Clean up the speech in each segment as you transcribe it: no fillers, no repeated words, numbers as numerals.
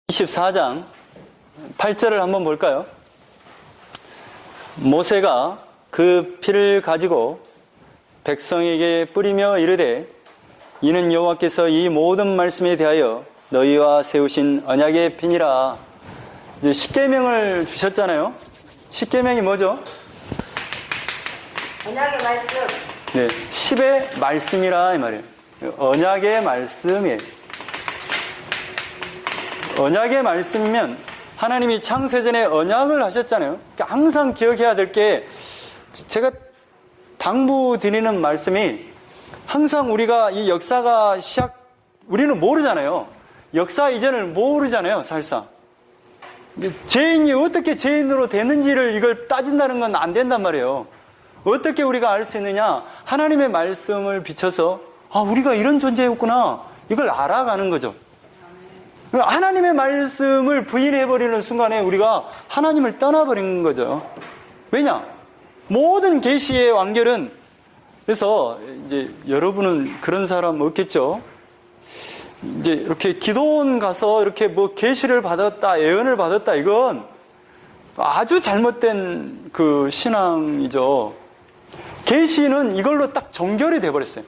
24장 8절을 한번 볼까요? 모세가 그 피를 가지고 백성에게 뿌리며 이르되 이는 여호와께서 이 모든 말씀에 대하여 너희와 세우신 언약의 피니라. 이제 십계명을 주셨잖아요. 십계명이 뭐죠? 언약의 말씀. 네, 10의 말씀이라 이 말이에요. 언약의 말씀이에요. 언약의 말씀이면 하나님이 창세전에 언약을 하셨잖아요. 항상 기억해야 될 게, 제가 당부드리는 말씀이, 항상 우리가 이 역사가 우리는 모르잖아요. 역사 이전을 모르잖아요, 사실상. 죄인이 어떻게 죄인으로 되는지를 이걸 따진다는 건 안 된단 말이에요. 어떻게 우리가 알 수 있느냐? 하나님의 말씀을 비춰서, 우리가 이런 존재였구나, 이걸 알아가는 거죠. 하나님의 말씀을 부인해버리는 순간에 우리가 하나님을 떠나버린 거죠. 왜냐? 모든 계시의 완결은, 그래서 이제 여러분은 그런 사람 없겠죠? 이제 이렇게 기도원 가서 이렇게 뭐 계시를 받았다, 예언을 받았다, 이건 아주 잘못된 그 신앙이죠. 계시는 이걸로 딱 정결이 돼버렸어요.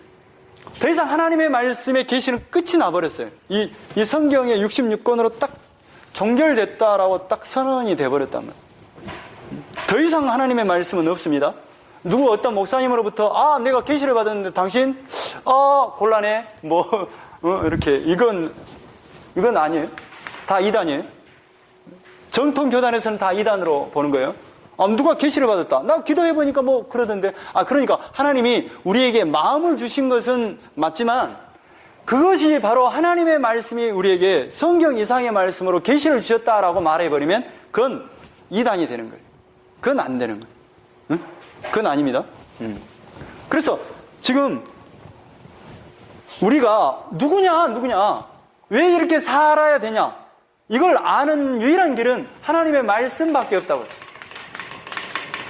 더 이상 하나님의 말씀의 계시는 끝이 나버렸어요. 이 성경의 66권으로 딱 종결됐다라고 딱 선언이 돼버렸단 말이에요. 더 이상 하나님의 말씀은 없습니다. 누구 어떤 목사님으로부터 내가 계시를 받았는데 당신 곤란해 이렇게 이건 아니에요. 다 이단이에요. 정통 교단에서는 다 이단으로 보는 거예요. 누가 계시를 받았다. 나 기도해보니까 그러던데. 그러니까 하나님이 우리에게 마음을 주신 것은 맞지만 그것이 바로 하나님의 말씀이 우리에게 성경 이상의 말씀으로 계시를 주셨다라고 말해버리면 그건 이단이 되는 거예요. 그건 안 되는 거예요. 응? 그건 아닙니다. 그래서 지금 우리가 누구냐? 왜 이렇게 살아야 되냐? 이걸 아는 유일한 길은 하나님의 말씀밖에 없다고요.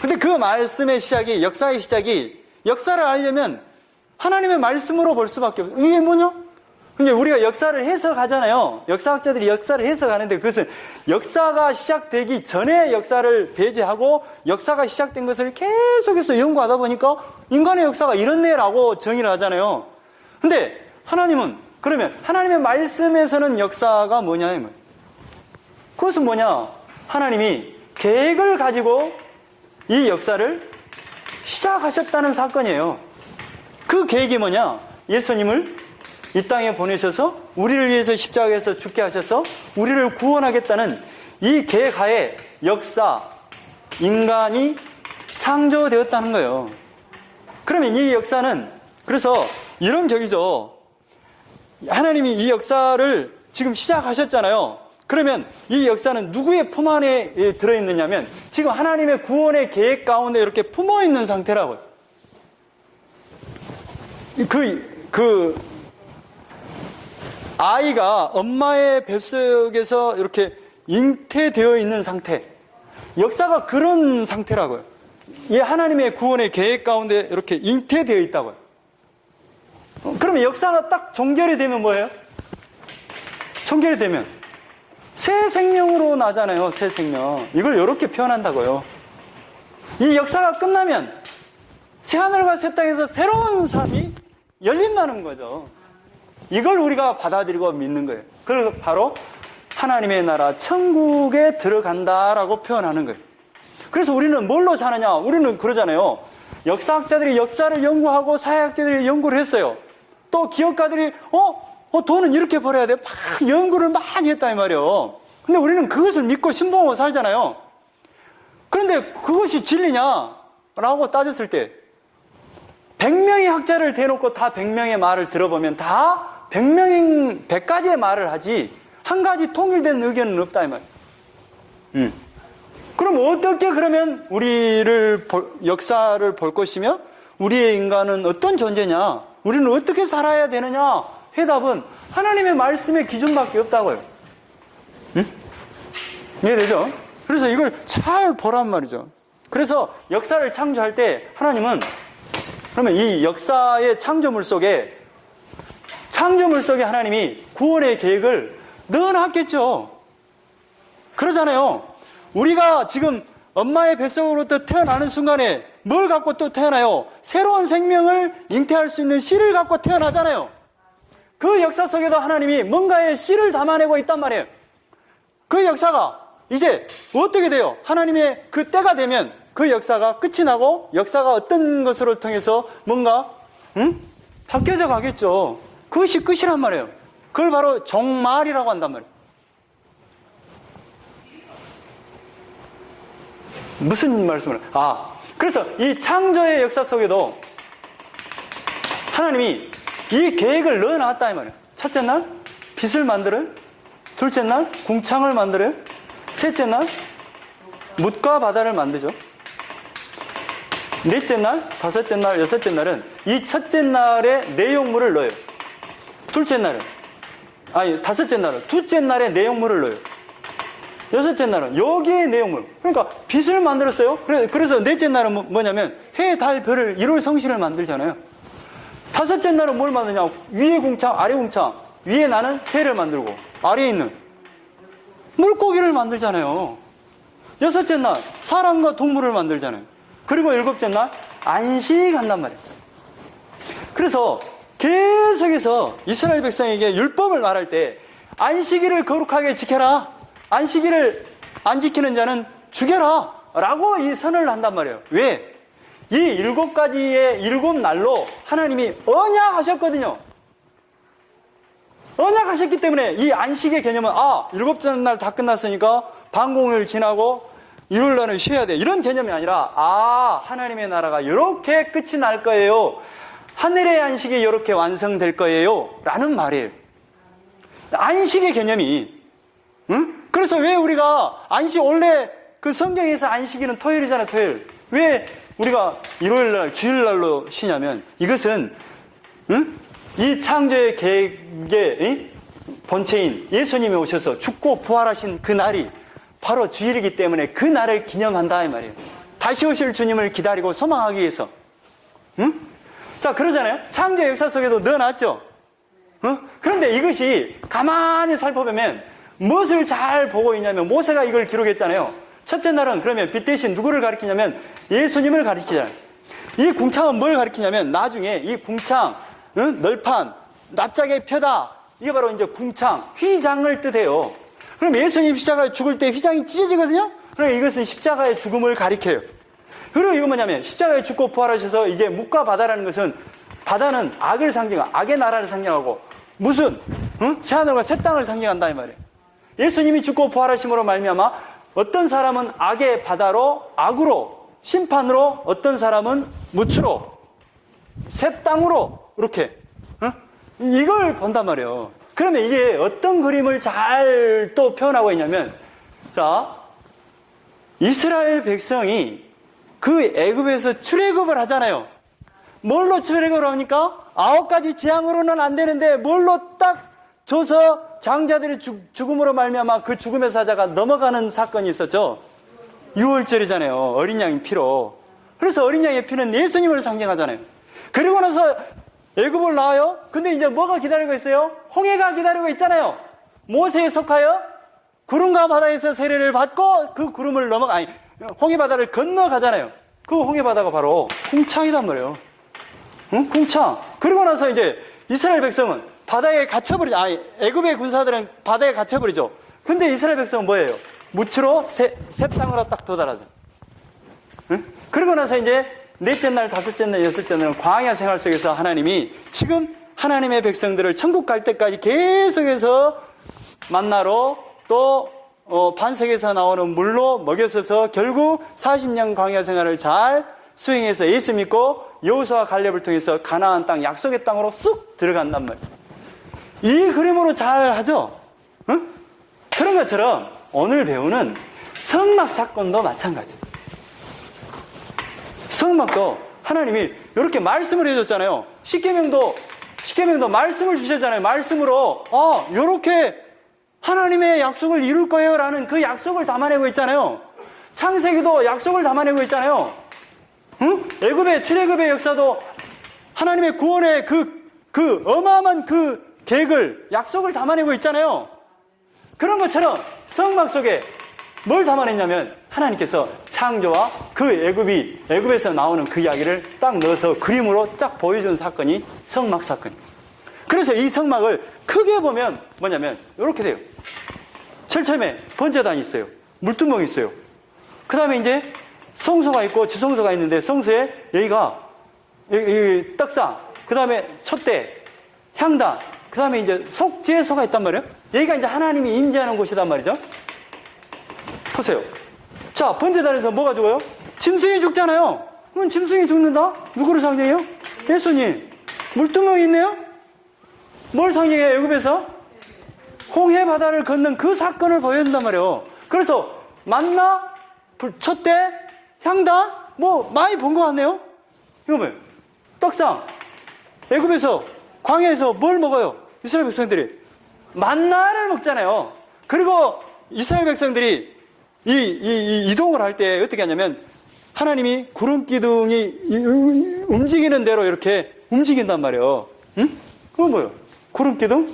근데 그 말씀의 시작이, 역사의 시작이, 역사를 알려면 하나님의 말씀으로 볼 수밖에 없어요. 이게 뭐냐? 근데 우리가 역사를 해석하잖아요. 역사학자들이 역사를 해석하는데 그것은 역사가 시작되기 전에 역사를 배제하고 역사가 시작된 것을 계속해서 연구하다 보니까 인간의 역사가 이렇네라고 정의를 하잖아요. 근데 하나님은, 그러면 하나님의 말씀에서는 역사가 뭐냐? 그것은 뭐냐? 하나님이 계획을 가지고 이 역사를 시작하셨다는 사건이에요. 그 계획이 뭐냐? 예수님을 이 땅에 보내셔서 우리를 위해서 십자가에서 죽게 하셔서 우리를 구원하겠다는 이 계획하에 역사, 인간이 창조되었다는 거예요. 그러면 이 역사는, 그래서 이런 격이죠. 하나님이 이 역사를 지금 시작하셨잖아요. 그러면 이 역사는 누구의 품 안에 들어있느냐면 지금 하나님의 구원의 계획 가운데 이렇게 품어있는 상태라고요. 아이가 엄마의 뱃속에서 이렇게 잉태되어 있는 상태, 역사가 그런 상태라고요. 이 하나님의 구원의 계획 가운데 이렇게 잉태되어 있다고요. 그러면 역사가 딱 종결이 되면 뭐예요? 종결이 되면 새 생명으로 나잖아요. 새 생명. 이걸 이렇게 표현한다고요. 이 역사가 끝나면 새하늘과 새 땅에서 새로운 삶이 열린다는 거죠. 이걸 우리가 받아들이고 믿는 거예요. 그래서 바로 하나님의 나라 천국에 들어간다라고 표현하는 거예요. 그래서 우리는 뭘로 사느냐? 우리는 그러잖아요. 역사학자들이 역사를 연구하고 사회학자들이 연구를 했어요. 또 기업가들이 돈은 이렇게 벌어야 돼. 막 연구를 많이 했다 이 말이에요. 근데 우리는 그것을 믿고 신봉하고 살잖아요. 그런데 그것이 진리냐라고 따졌을 때 100명의 학자를 대놓고 다 100명의 말을 들어보면 다 100가지의 말을 하지 한 가지 통일된 의견은 없다 이 말이에요. 그럼 어떻게 그러면 역사를 볼 것이며 우리의 인간은 어떤 존재냐? 우리는 어떻게 살아야 되느냐? 해답은 하나님의 말씀의 기준밖에 없다고요. 이해되죠? 그래서 이걸 잘 보란 말이죠. 그래서 역사를 창조할 때 하나님은, 그러면 이 역사의 창조물 속에 하나님이 구원의 계획을 넣어놨겠죠. 그러잖아요. 우리가 지금 엄마의 뱃속으로부터 태어나는 순간에 뭘 갖고 또 태어나요? 새로운 생명을 잉태할 수 있는 씨를 갖고 태어나잖아요. 그 역사 속에도 하나님이 뭔가의 씨를 담아내고 있단 말이에요. 그 역사가 이제 어떻게 돼요? 하나님의 그 때가 되면 그 역사가 끝이 나고 역사가 어떤 것으로 통해서 뭔가 바뀌어져 가겠죠. 그것이 끝이란 말이에요. 그걸 바로 종말이라고 한단 말이에요. 무슨 말씀을? 그래서 이 창조의 역사 속에도 하나님이 이 계획을 넣어놨다 이 말이에요. 첫째 날 빛을 만들어요. 둘째 날 궁창을 만들어요. 셋째 날 묻과 바다를 만들죠. 넷째 날, 다섯째 날, 여섯째 날은 이 첫째 날에 내용물을 넣어요. 둘째 날은 다섯째 날은 둘째 날에 내용물을 넣어요. 여섯째 날은 여기에 내용물. 그러니까 빛을 만들었어요. 그래서 넷째 날은 뭐냐면 해, 달, 별을 이룰 성신을 만들잖아요. 다섯째 날은 뭘 만드냐? 위에 궁창, 아래 궁창. 위에 나는 새를 만들고 아래에 있는 물고기를 만들잖아요. 여섯째 날 사람과 동물을 만들잖아요. 그리고 일곱째 날 안식한단 말이에요. 그래서 계속해서 이스라엘 백성에게 율법을 말할 때 안식일을 거룩하게 지켜라. 안식일을 안 지키는 자는 죽여라. 라고 이 선을 한단 말이에요. 왜? 이 7가지의 7날로 하나님이 언약하셨거든요. 언약하셨기 때문에 이 안식의 개념은 7째 날 다 끝났으니까 반공을 지나고 일요일 날은 쉬어야 돼. 이런 개념이 아니라 하나님의 나라가 이렇게 끝이 날 거예요. 하늘의 안식이 이렇게 완성될 거예요. 라는 말이에요. 안식의 개념이 그래서 왜 우리가 원래 그 성경에서 안식일은 토요일이잖아요. 토요일. 왜 우리가 일요일날 주일날로 쉬냐면 이것은 이 창조의 계획의 본체인 예수님이 오셔서 죽고 부활하신 그 날이 바로 주일이기 때문에 그 날을 기념한다 이 말이에요. 다시 오실 주님을 기다리고 소망하기 위해서. 자, 그러잖아요. 창조 역사 속에도 넣어놨죠. 그런데 이것이 가만히 살펴보면 무엇을 잘 보고 있냐면 모세가 이걸 기록했잖아요. 첫째 날은 그러면 빛 대신 누구를 가리키냐면 예수님을 가리키잖아요. 이 궁창은 뭘 가리키냐면 나중에 이 궁창, 널판, 납작의 표다. 이게 바로 이제 궁창, 휘장을 뜻해요. 그럼 예수님 십자가에 죽을 때 휘장이 찢어지거든요? 그럼 이것은 십자가의 죽음을 가리켜요. 그리고 이거 뭐냐면 십자가에 죽고 부활하셔서 이제 묵과 바다라는 것은 바다는 악을 상징하고 악의 나라를 상징하고 무슨 새하늘과 새 땅을 상징한다 이 말이에요. 예수님이 죽고 부활하심으로 말미암아 어떤 사람은 악의 바다로 악으로 심판으로 어떤 사람은 무추로 새 땅으로 이렇게 이걸 본단 말이에요. 그러면 이게 어떤 그림을 잘 또 표현하고 있냐면 자 이스라엘 백성이 그 애굽에서 출애굽을 하잖아요. 뭘로 출애굽을 합니까? 9가지 재앙으로는 안 되는데 뭘로 딱 줘서 장자들의 죽음으로 말미암아 그 죽음의 사자가 넘어가는 사건이 있었죠. 유월절이잖아요. 어린 양의 피로. 그래서 어린 양의 피는 예수님을 상징하잖아요. 그리고 나서 애굽을 나와요. 근데 이제 뭐가 기다리고 있어요? 홍해가 기다리고 있잖아요. 모세에 속하여 구름과 바다에서 세례를 받고 그 구름을 홍해 바다를 건너가잖아요. 그 홍해 바다가 바로 궁창이란 말이에요. 궁창. 그리고 나서 이제 이스라엘 백성은 바다에 갇혀버리죠. 애굽의 군사들은 바다에 갇혀버리죠. 근데 이스라엘 백성은 뭐예요? 무추로 새 땅으로 딱 도달하죠. 그리고 나서 이제 넷째 날, 다섯째 날, 여섯째 날은 광야 생활 속에서 하나님이 지금 하나님의 백성들을 천국 갈 때까지 계속해서 만나러 또 반석에서 나오는 물로 먹여서서 결국 40년 광야 생활을 잘 수행해서 예수 믿고 여호수아 갈렙을 통해서 가나안 땅, 약속의 땅으로 쑥 들어간단 말이에요. 이 그림으로 잘 하죠? 그런 것처럼 오늘 배우는 성막 사건도 마찬가지예요. 성막도 하나님이 이렇게 말씀을 해줬잖아요. 십계명도 말씀을 주셨잖아요. 말씀으로 이렇게 하나님의 약속을 이룰 거예요 라는 그 약속을 담아내고 있잖아요. 창세기도 약속을 담아내고 있잖아요. 애굽의 출애굽의 역사도 하나님의 구원의 그 어마어마한 그 계획을 약속을 담아내고 있잖아요. 그런 것처럼 성막 속에 뭘 담아냈냐면 하나님께서 창조와 그 애굽에서 나오는 그 이야기를 딱 넣어서 그림으로 쫙 보여준 사건이 성막 사건. 그래서 이 성막을 크게 보면 뭐냐면 이렇게 돼요. 제일 처음에 번제단이 있어요. 물두멍이 있어요. 그 다음에 이제 성소가 있고 지성소가 있는데 성소에 여기가 여기 떡상, 그 다음에 촛대, 향단, 그 다음에 이제 속죄소가 있단 말이에요. 여기가 이제 하나님이 임재하는 곳이단 말이죠. 보세요. 자, 번제단에서 뭐가 죽어요? 짐승이 죽잖아요. 그럼 짐승이 죽는다? 누구를 상징해요? 예수님. 물두멍이 있네요? 뭘 상징해요? 애굽에서? 홍해 바다를 걷는 그 사건을 보여준단 말이에요. 그래서 만나, 촛대, 향단, 뭐 많이 본 것 같네요. 이거 뭐예요? 떡상. 애굽에서 광야에서 뭘 먹어요? 이스라엘 백성들이 만나를 먹잖아요. 그리고 이스라엘 백성들이 이동을 할 때 어떻게 하냐면 하나님이 구름 기둥이 움직이는 대로 이렇게 움직인단 말이에요. 응? 그건 뭐예요? 구름 기둥?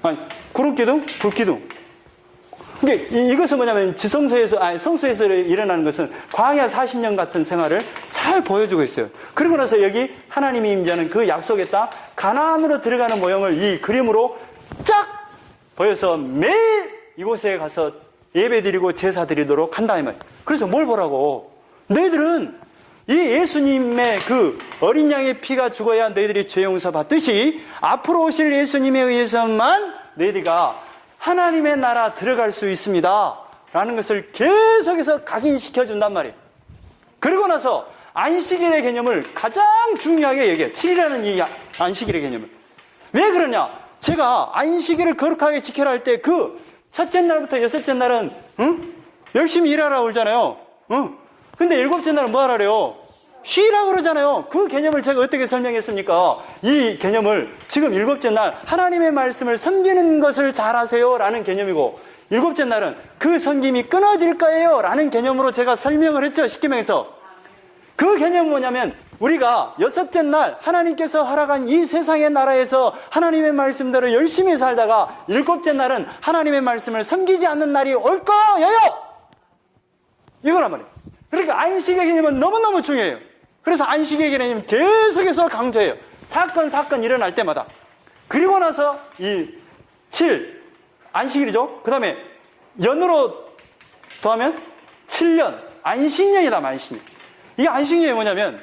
아니, 구름 기둥, 불 기둥. 근데 이것은 뭐냐면 성소에서 일어나는 것은 광야 40년 같은 생활을 잘 보여주고 있어요. 그리고 나서 여기 하나님이 임재하는 그 약속의 땅 가나안으로 들어가는 모형을 이 그림으로 쫙 보여서 매일 이곳에 가서 예배드리고 제사드리도록 한다 이 말. 그래서 뭘 보라고? 너희들은 이 예수님의 그 어린 양의 피가 죽어야 너희들이 죄 용서 받듯이 앞으로 오실 예수님에 의해서만 너희들과 하나님의 나라 들어갈 수 있습니다 라는 것을 계속해서 각인시켜 준단 말이에요. 그리고 나서 안식일의 개념을 가장 중요하게 얘기해요. 7일이라는 이 안식일의 개념을. 왜 그러냐? 제가 안식일을 거룩하게 지켜라 할 때 그 첫째 날부터 여섯째 날은 열심히 일하라 그러잖아요. 근데 일곱째 날은 뭐 하라래요? 쉬라고 그러잖아요. 그 개념을 제가 어떻게 설명했습니까? 이 개념을 지금 일곱째 날 하나님의 말씀을 섬기는 것을 잘하세요 라는 개념이고, 일곱째 날은 그 섬김이 끊어질 거예요 라는 개념으로 제가 설명을 했죠. 십계명에서. 그 개념은 뭐냐면 우리가 여섯째 날 하나님께서 허락한 이 세상의 나라에서 하나님의 말씀대로 열심히 살다가 일곱째 날은 하나님의 말씀을 섬기지 않는 날이 올 거예요. 이거란 말이에요. 그러니까 안식의 개념은 너무너무 중요해요. 그래서 안식의 개념은 계속해서 강조해요. 사건 일어날 때마다. 그리고 나서 이 7, 안식일이죠. 그 다음에 연으로 더하면 7년, 안식년이다, 안식년. 이게 안식년이 뭐냐면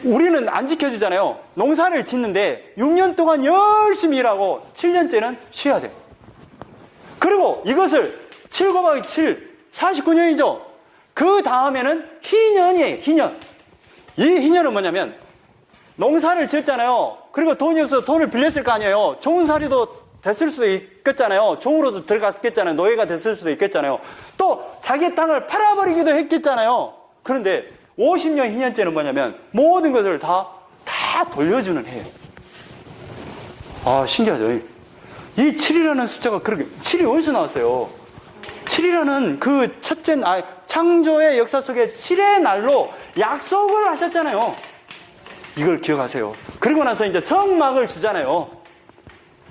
우리는 안 지켜주잖아요. 농사를 짓는데 6년 동안 열심히 일하고 7년째는 쉬어야 돼요. 그리고 이것을 7 곱하기 7, 49년이죠. 그 다음에는 희년이에요. 희년. 이 희년은 뭐냐면 농사를 지었잖아요. 그리고 돈이 없어서 돈을 빌렸을 거 아니에요. 좋은 사리도 됐을 수도 있겠잖아요. 종으로도 들어갔겠잖아요. 노예가 됐을 수도 있겠잖아요. 또 자기 땅을 팔아버리기도 했겠잖아요. 그런데 50년 희년째는 뭐냐면 모든 것을 다 돌려주는 해예요. 아, 신기하죠? 이 7이라는 숫자가 그렇게, 7이 어디서 나왔어요? 7이라는 그 창조의 역사 속에 7의 날로 약속을 하셨잖아요. 이걸 기억하세요. 그리고 나서 이제 성막을 주잖아요.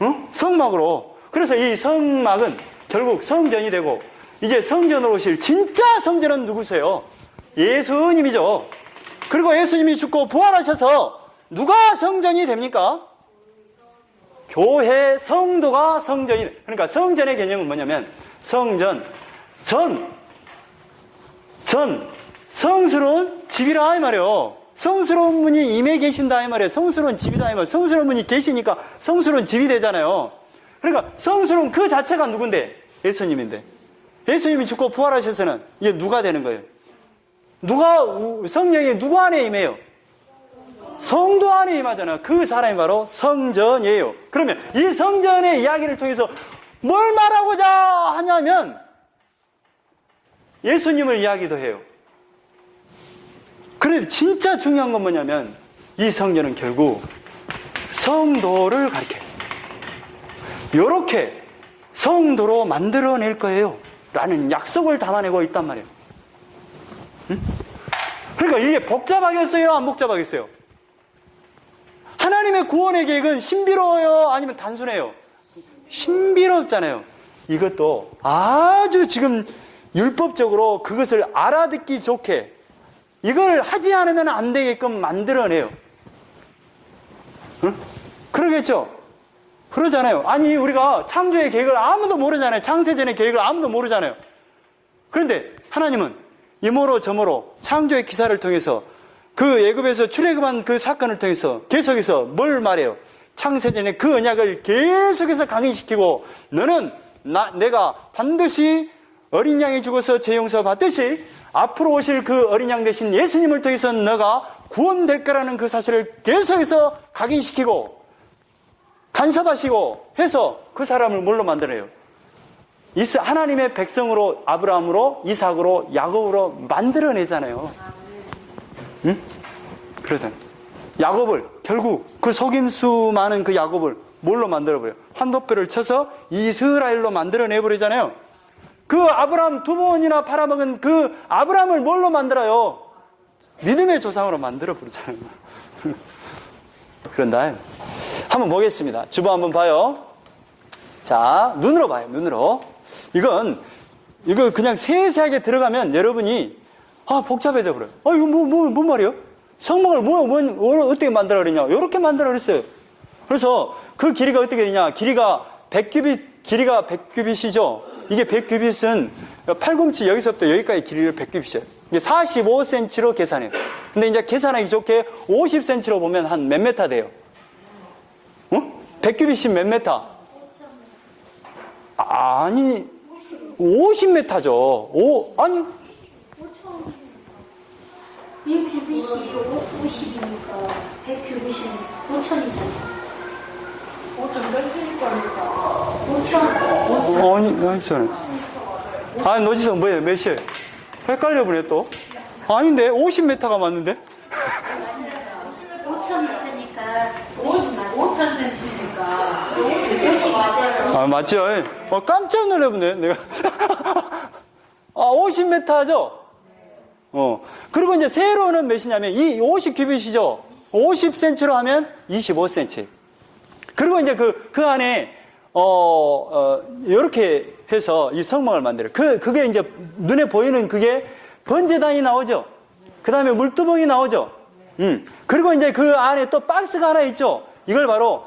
응? 성막으로. 그래서 이 성막은 결국 성전이 되고, 이제 성전으로 오실 진짜 성전은 누구세요? 예수님이죠. 그리고 예수님이 죽고 부활하셔서 누가 성전이 됩니까? 교회 성도가 성전이. 그러니까 성전의 개념은 뭐냐면 성전, 성스러운 집이라 이 말이에요. 성스러운 분이 임해 계신다 이 말이에요. 성스러운 집이다 이 말이에요. 성스러운 분이 계시니까 성스러운 집이 되잖아요. 그러니까 성스러운 그 자체가 누군데? 예수님인데. 예수님이 죽고 부활하셔서는 이게 누가 되는 거예요? 성령이 누구 안에 임해요? 성도 안에 임하잖아요. 그 사람이 바로 성전이에요. 그러면 이 성전의 이야기를 통해서 뭘 말하고자 하냐면 예수님을 이야기도 해요. 그런데 진짜 중요한 건 뭐냐면 이 성전은 결국 성도를 가리켜요. 이렇게 성도로 만들어낼 거예요 라는 약속을 담아내고 있단 말이에요. 응? 그러니까 이게 복잡하겠어요? 안 복잡하겠어요? 하나님의 구원의 계획은 신비로워요? 아니면 단순해요? 신비롭잖아요. 이것도 아주 지금 율법적으로 그것을 알아듣기 좋게 이걸 하지 않으면 안 되게끔 만들어내요. 응? 그러겠죠? 그러잖아요. 아니, 우리가 창조의 계획을 아무도 모르잖아요. 창세전의 계획을 아무도 모르잖아요. 그런데 하나님은 이모로 저모로 창조의 기사를 통해서 그 애굽에서 출애굽한 그 사건을 통해서 계속해서 뭘 말해요? 창세전의 그 언약을 계속해서 강의시키고 너는 내가 반드시 어린 양이 죽어서 죄 용서 받듯이 앞으로 오실 그 어린 양 대신 예수님을 통해서 너가 구원될 거라는 그 사실을 계속해서 각인시키고 간섭하시고 해서 그 사람을 뭘로 만들어요? 하나님의 백성으로 아브라함으로 이삭으로 야곱으로 만들어내잖아요. 응? 그래서 야곱을 결국 그 속임수 많은 그 야곱을 뭘로 만들어버려요? 환도뼈를 쳐서 이스라엘로 만들어내버리잖아요. 그 아브라함 두 번이나 팔아먹은 그 아브라함을 뭘로 만들어요? 믿음의 조상으로 만들어버리잖아요. 그런다. 한번 보겠습니다. 주보 한번 봐요. 자, 눈으로 봐요. 눈으로. 이거 그냥 세세하게 들어가면 여러분이 복잡해져 버려요. 이거 뭔 말이에요? 성막을 어떻게 만들어 그랬냐? 이렇게 만들어 그랬어요. 그래서 그 길이가 어떻게 되냐? 길이가 100규빗이죠. 이게 100규빗은 팔꿈치 여기서부터 여기까지 길이를 100규빗이에요. 이게 45cm로 계산해요. 근데 이제 계산하기 좋게 50cm로 보면 한 몇 메타 돼요? 100규빗이 몇 메타? 아니, 50m죠. 아니. 2규빗이 50이니까 100규빗이면 5천이잖아요. 5천 거니까 5천. 아니, 저는. 아니, 노지성 뭐예요? 몇이에요? 헷갈려버려 또. 아닌데, 50m가 맞는데? 5,000m니까 5,000cm니까 50 맞아요. 맞죠? 깜짝 놀라보네, 내가. 50m죠? 그리고 이제 세로는 몇이냐면, 이 50규빗이죠? 50cm로 하면 25cm. 그리고 이제 그 안에, 이렇게 해서 이 성막을 만들어요. 그게 이제 눈에 보이는 그게 번제단이 나오죠? 그 다음에 물두멍이 나오죠? 그리고 이제 그 안에 또 박스가 하나 있죠? 이걸 바로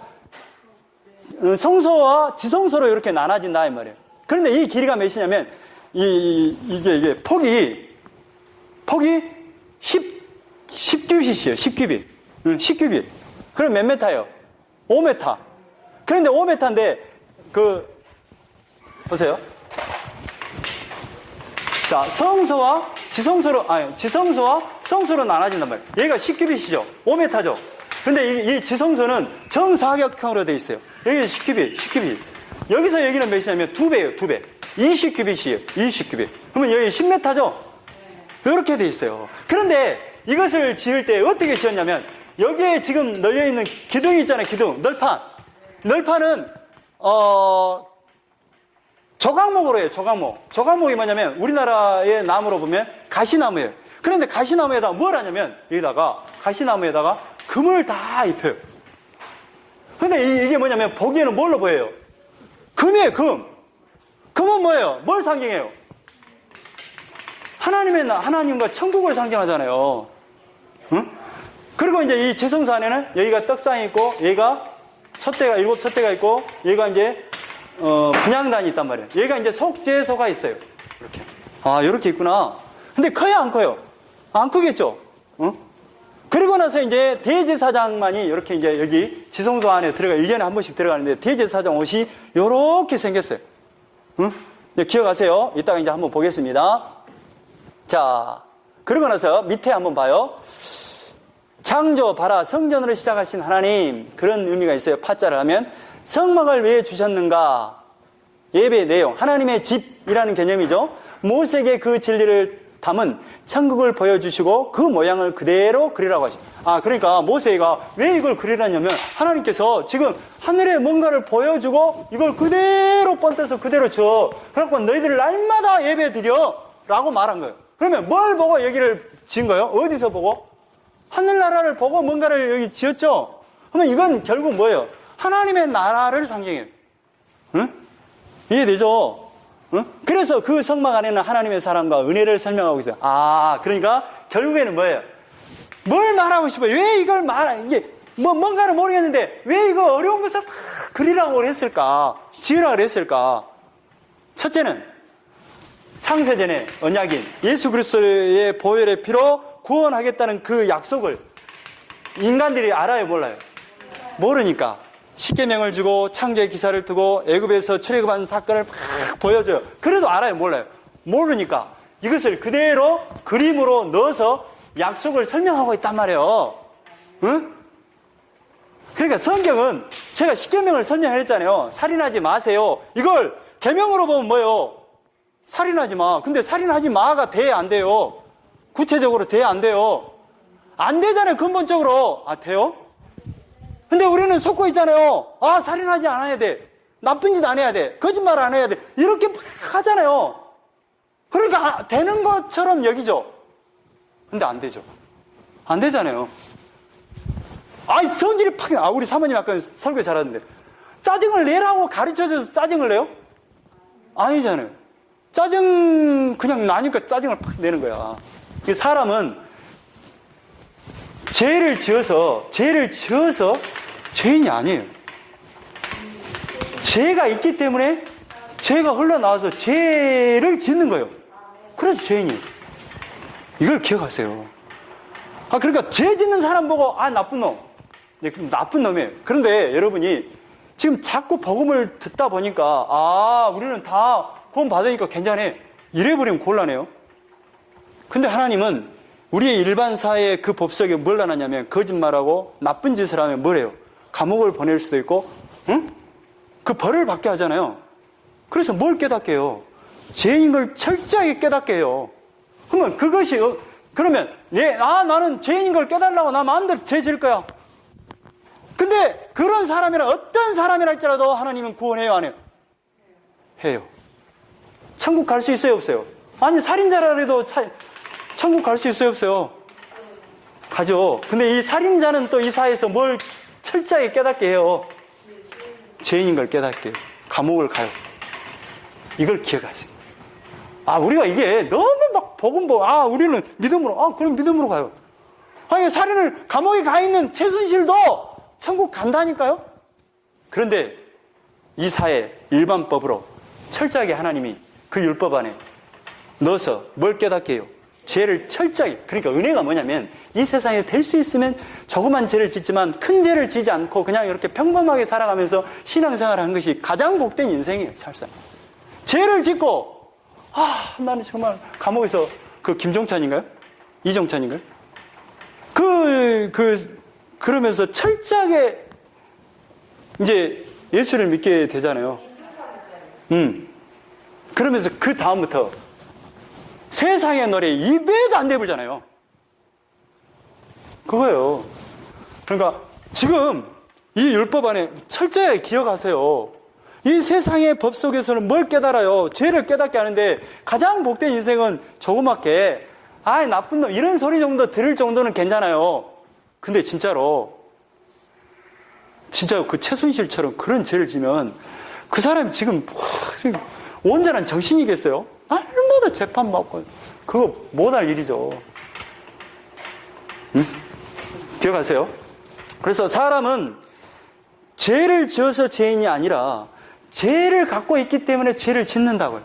성소와 지성소로 이렇게 나눠진다, 이 말이에요. 그런데 이 길이가 몇이냐면, 이게 폭이 10규빗이에요, 10규빗. 10규빗. 그럼 몇 메타예요? 5m. 그런데 5m인데, 보세요. 자, 지성소와 성소로 나눠진단 말이에요. 얘가 10규빗이죠. 5m죠. 근데 이 지성소는 정사각형으로 되어 있어요. 여기 10규빗. 여기서 여기는 몇이냐면 2배예요, 2배. 20규빗이에요, 20규빗. 그러면 여기 10m죠? 이렇게 되어 있어요. 그런데 이것을 지을 때 어떻게 지었냐면, 여기에 지금 널려있는 기둥이 있잖아요, 기둥. 널판은, 조각목으로 해요, 조각목. 조각목이 뭐냐면, 우리나라의 나무로 보면 가시나무예요. 그런데 가시나무에다가 뭘 하냐면, 여기다가, 가시나무에다가 금을 다 입혀요. 근데 이게 뭐냐면, 보기에는 뭘로 보여요? 금이에요, 금. 금은 뭐예요? 뭘 상징해요? 하나님과 천국을 상징하잖아요. 응? 그리고 이제 이 지성소 안에는 여기가 떡상이 있고, 여기가 일곱 촛대가 있고, 여기가 이제, 분향단이 있단 말이에요. 여기가 이제 속죄소가 있어요. 이렇게. 이렇게 있구나. 근데 커요, 안 커요? 안 크겠죠? 응? 그리고 나서 이제 대제사장만이 이렇게 이제 여기 지성소 안에 1년에 한 번씩 들어가는데, 대제사장 옷이 이렇게 생겼어요. 응? 기억하세요. 이따가 이제 한번 보겠습니다. 자, 그러고 나서 밑에 한번 봐요. 창조, 발화, 성전으로 시작하신 하나님, 그런 의미가 있어요. 파자를 하면 성막을 왜 주셨는가? 예배의 내용, 하나님의 집이라는 개념이죠. 모세에게 그 진리를 담은 천국을 보여주시고 그 모양을 그대로 그리라고 하죠. 그러니까 모세가 왜 이걸 그리라냐면, 하나님께서 지금 하늘에 뭔가를 보여주고 이걸 그대로 번떠서 그대로 줘. 그래갖고 너희들 날마다 예배 드려 라고 말한 거예요. 그러면 뭘 보고 여기를 지은 거예요? 어디서 보고? 하늘나라를 보고 뭔가를 여기 지었죠? 그러면 이건 결국 뭐예요? 하나님의 나라를 상징해요. 응? 이해되죠? 응? 그래서 그 성막 안에는 하나님의 사랑과 은혜를 설명하고 있어요. 그러니까 결국에는 뭐예요? 뭘 말하고 싶어요? 왜 이걸 이게 뭔가를 모르겠는데 왜 이거 어려운 것을 다 그리라고 했을까? 지으라고 했을까? 첫째는 창세전의 언약인 예수 그리스도의 보혈의 피로 구원하겠다는 그 약속을 인간들이 알아요, 몰라요? 모르니까 십계명을 주고 창조의 기사를 두고 애굽에서 출애굽한 사건을 막 보여줘요. 그래도 알아요, 몰라요? 모르니까 이것을 그대로 그림으로 넣어서 약속을 설명하고 있단 말이에요. 응? 그러니까 성경은 제가 십계명을 설명했잖아요. 살인하지 마세요. 이걸 계명으로 보면 뭐예요? 살인하지 마. 근데 살인하지 마가 돼, 안 돼요? 구체적으로 돼, 안 돼요? 안 되잖아요, 근본적으로. 돼요? 근데 우리는 속고 있잖아요. 살인하지 않아야 돼. 나쁜 짓 안 해야 돼. 거짓말 안 해야 돼. 이렇게 막 하잖아요. 그러니까 되는 것처럼 여기죠. 근데 안 되죠. 안 되잖아요. 성질이 우리 사모님 아까 설교 잘하는데 짜증을 내라고 가르쳐줘서 짜증을 내요? 아니잖아요. 짜증 그냥 나니까 짜증을 팍 내는 거야. 사람은 죄를 지어서 죄인이 아니에요. 죄가 있기 때문에 죄가 흘러나와서 죄를 짓는 거예요. 그래서 죄인이에요. 이걸 기억하세요. 그러니까 죄 짓는 사람 보고 나쁜 놈. 나쁜 놈이에요. 그런데 여러분이 지금 자꾸 복음을 듣다 보니까 우리는 다 구원 받으니까 괜찮네. 이래버리면 곤란해요. 근데 하나님은 우리의 일반 사회의 그 법석에 뭘 나눴냐면 거짓말하고 나쁜 짓을 하면 뭐래요? 감옥을 보낼 수도 있고 그 벌을 받게 하잖아요. 그래서 뭘 깨닫게 해요? 죄인 걸 철저하게 깨닫게 해요. 그러면 그것이 그러면 나는 죄인 걸 깨달라고 나 마음대로 죄 지을 거야. 근데 그런 사람이나 어떤 사람이라 할지라도 하나님은 구원해요, 안 해요? 해요. 천국 갈 수 있어요, 없어요? 아니 살인자라 해도 천국 갈 수 있어요, 없어요? 가죠. 근데 이 살인자는 또 이 사회에서 뭘 철저하게 깨닫게 해요? 죄인인 걸 깨닫게 해요. 감옥을 가요. 이걸 기억하세요. 우리가 이게 너무 막 복음 우리는 믿음으로 그럼 믿음으로 가요. 살인을 감옥에 가 있는 최순실도 천국 간다니까요. 그런데 이 사회 일반법으로 철저하게 하나님이 그 율법 안에 넣어서 뭘 깨닫게 해요? 죄를 철저하게. 그러니까 은혜가 뭐냐면 이 세상에 될 수 있으면 조그만 죄를 짓지만 큰 죄를 지지 않고 그냥 이렇게 평범하게 살아가면서 신앙생활을 하는 것이 가장 복된 인생이에요. 살상 죄를 짓고 나는 정말 감옥에서 그 김종찬인가요? 이종찬인가요? 그러면서 철저하게 이제 예수를 믿게 되잖아요. 그러면서 그 다음부터 세상의 노래 입에도 안 대불잖아요. 그거예요. 그러니까 지금 이 율법 안에 철저하게 기억하세요. 이 세상의 법 속에서는 뭘 깨달아요? 죄를 깨닫게 하는데 가장 복된 인생은 조그맣게 나쁜 놈 이런 소리 정도 들을 정도는 괜찮아요. 근데 진짜로 그 최순실처럼 그런 죄를 지면 그 사람이 지금 온전한 정신이겠어요? 날마다 재판받고 그거 못할 일이죠. 기억하세요? 그래서 사람은 죄를 지어서 죄인이 아니라 죄를 갖고 있기 때문에 죄를 짓는다고요.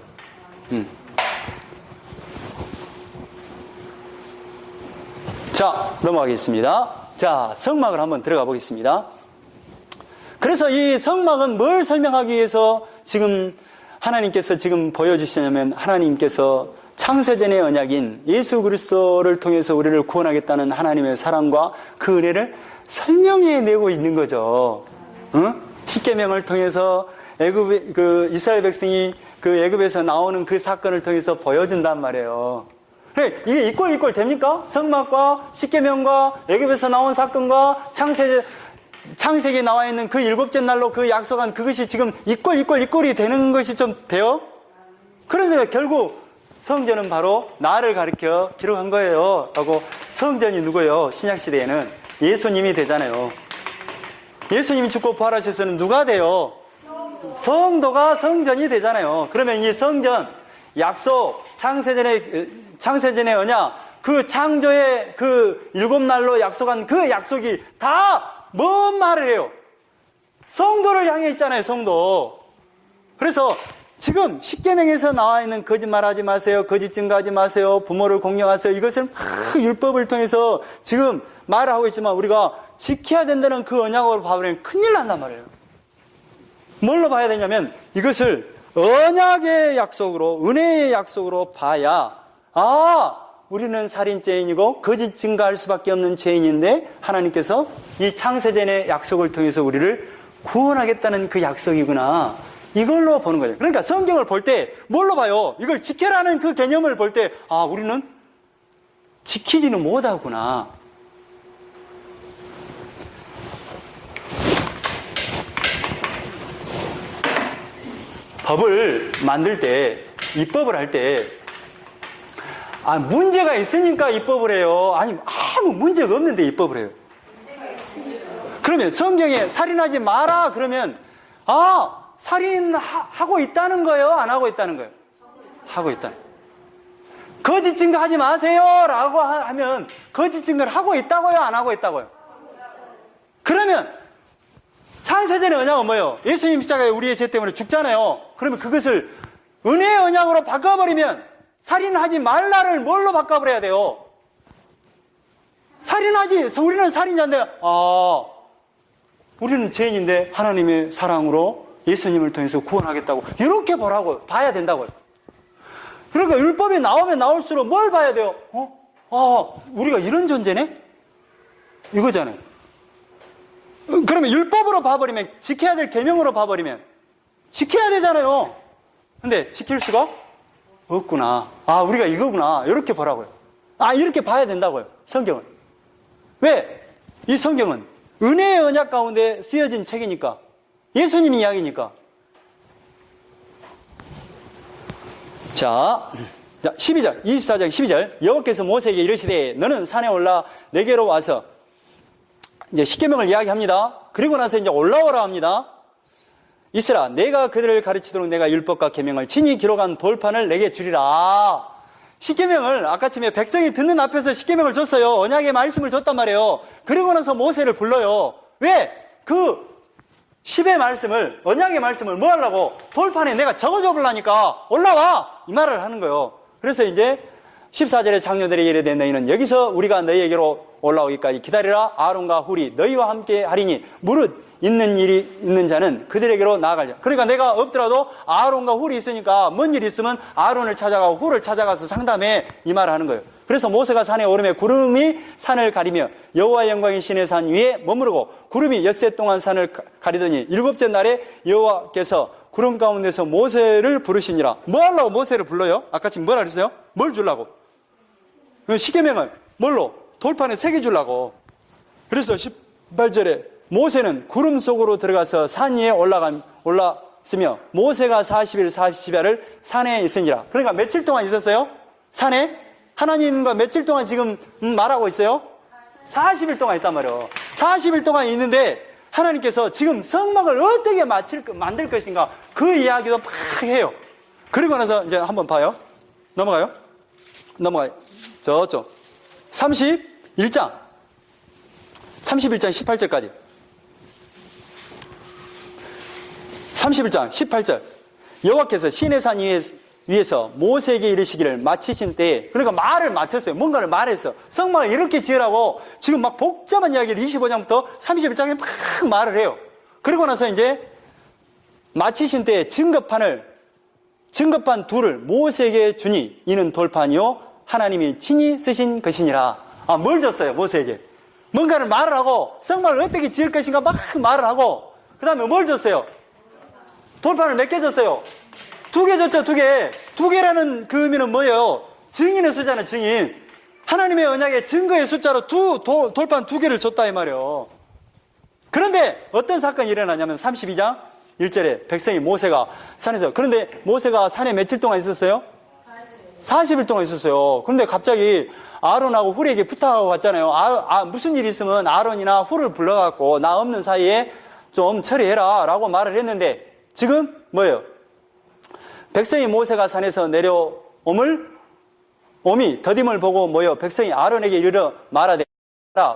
자, 넘어가겠습니다. 자, 성막을 한번 들어가 보겠습니다. 그래서 이 성막은 뭘 설명하기 위해서 지금 하나님께서 지금 보여주시냐면 하나님께서 창세전의 언약인 예수 그리스도를 통해서 우리를 구원하겠다는 하나님의 사랑과 그 은혜를 설명해내고 있는 거죠. 십계명을 통해서 이스라엘 백성이 그 애굽에서 나오는 그 사건을 통해서 보여준단 말이에요. 이게 이꼴 됩니까? 성막과 십계명과 애굽에서 나온 사건과 창세기에 나와 있는 그 일곱째 날로 그 약속한 그것이 지금 이꼴이 되는 것이 좀 돼요? 그래서 결국 성전은 바로 나를 가리켜 기록한 거예요. 하고 성전이 누구예요? 신약시대에는 예수님이 되잖아요. 예수님이 죽고 부활하셔서는 누가 돼요? 성도가 성전이 되잖아요. 그러면 이 성전, 약속, 창세전의 언약, 그 창조의 그 7날로 약속한 그 약속이 다 뭔 말을 해요? 성도를 향해 있잖아요, 성도. 그래서 지금 십계명에서 나와 있는 거짓말하지 마세요, 거짓 증거하지 마세요, 부모를 공경하세요, 이것을 막 율법을 통해서 지금 말을 하고 있지만 우리가 지켜야 된다는 그 언약으로 봐버리면 큰일 난단 말이에요. 뭘로 봐야 되냐면 이것을 언약의 약속으로, 은혜의 약속으로 봐야, 우리는 살인죄인이고 거짓 증거할 수밖에 없는 죄인인데 하나님께서 이 창세전의 약속을 통해서 우리를 구원하겠다는 그 약속이구나, 이걸로 보는 거예요. 그러니까 성경을 볼 때 뭘로 봐요? 이걸 지켜라는 그 개념을 볼 때 우리는 지키지는 못하구나. 법을 만들 때, 입법을 할 때 문제가 있으니까 입법을 해요? 아니, 아무 문제가 없는데 입법을 해요? 그러면 성경에 살인하지 마라 그러면 살인하고 있다는 거예요? 안 하고 있다는 거예요? 하고 있다. 거짓 증거하지 마세요 라고 하면 거짓 증거를 하고 있다고요? 안 하고 있다고요? 그러면 창세전의 언약은 뭐예요? 예수님 십자가에 우리의 죄 때문에 죽잖아요. 그러면 그것을 은혜의 언약으로 바꿔버리면 살인하지 말라를 뭘로 바꿔버려야 돼요? 우리는 살인자인데 우리는 죄인인데 하나님의 사랑으로 예수님을 통해서 구원하겠다고 이렇게 봐야 된다고요. 그러니까 율법이 나오면 나올수록 뭘 봐야 돼요? 우리가 이런 존재네? 이거잖아요. 그러면 율법으로 봐버리면, 지켜야 될 계명으로 봐버리면 지켜야 되잖아요. 근데 지킬 수가 없구나. 우리가 이거구나. 이렇게 보라고요. 이렇게 봐야 된다고요, 성경을. 왜? 이 성경은 은혜의 언약 가운데 쓰여진 책이니까, 예수님 이야기니까. 자, 12절, 24장 12절. 여호와께서 모세에게 이르시되 너는 산에 올라 내게로 와서, 이제 십계명을 이야기합니다. 그리고 나서 이제 올라오라 합니다. 이스라, 내가 그들을 가르치도록 내가 율법과 계명을 친히 기록한 돌판을 내게 주리라. 십계명을 아까쯤에 백성이 듣는 앞에서 십계명을 줬어요. 언약의 말씀을 줬단 말이에요. 그리고 나서 모세를 불러요. 왜? 그 10의 말씀을, 언약의 말씀을 뭐 하려고? 돌판에 내가 적어줘 보려니까 올라와! 이 말을 하는 거예요. 그래서 이제 14절에 장로들에게 이르되 너희는 여기서 우리가 너희에게로 올라오기까지 기다리라. 아론과 훌이 너희와 함께 하리니 무릇 있는 일이 있는 자는 그들에게로 나아가자. 그러니까 내가 없더라도 아론과 훌이 있으니까 뭔 일이 있으면 아론을 찾아가고 훌을 찾아가서 상담해, 이 말을 하는 거예요. 그래서 모세가 산에 오르매 구름이 산을 가리며 여호와의 영광이 신의 산 위에 머무르고 구름이 엿새 동안 산을 가리더니 7째 날에 여호와께서 구름 가운데서 모세를 부르시니라. 뭐 하려고 모세를 불러요? 아까 지금 뭐라 그랬어요? 뭘 주려고? 십계명을 뭘로? 돌판에 새겨주려고. 그래서 18절에 모세는 구름 속으로 들어가서 산 위에 올랐으며 모세가 40일 40야를 산에 있으니라. 그러니까 며칠 동안 있었어요? 산에? 하나님과 며칠 동안 지금 말하고 있어요? 40일 동안 있단 말이에요. 40일 동안 있는데 하나님께서 지금 성막을 어떻게 만들 것인가, 그 이야기도 막 해요. 그리고 나서 이제 한번 봐요. 넘어가요. 저쪽 31장 18절까지. 31장 18절. 여호와께서 시내산 위에서 모세에게 이르시기를 마치신 때에, 그러니까 말을 마쳤어요. 뭔가를 말했어. 성막을 이렇게 지으라고 지금 막 복잡한 이야기를 25장부터 31장에 막 말을 해요. 그리고 나서 이제 마치신 때에 증거판 둘을 모세에게 주니 이는 돌판이요 하나님이 친히 쓰신 것이니라. 뭘 줬어요? 모세에게 뭔가를 말을 하고, 성막을 어떻게 지을 것인가 막 말을 하고, 그 다음에 뭘 줬어요? 돌판을 몇 개 줬어요? 2개 줬죠. 2개. 2개라는 그 의미는 뭐예요? 증인을 쓰잖아요. 증인. 하나님의 언약의 증거의 숫자로 돌판 2개를 줬다 이 말이에요. 그런데 어떤 사건이 일어나냐면 32장 1절에 백성이 모세가 산에서, 그런데 모세가 산에 며칠 동안 있었어요? 40일 동안 있었어요. 그런데 갑자기 아론하고 훌에게 부탁하고 갔잖아요. 무슨 일이 있으면 아론이나 훌을 불러갖고 나 없는 사이에 좀 처리해라 라고 말을 했는데, 지금 뭐예요? 백성이 모세가 산에서 오미 더딤을 보고 모여 백성이 아론에게 이르러 말하되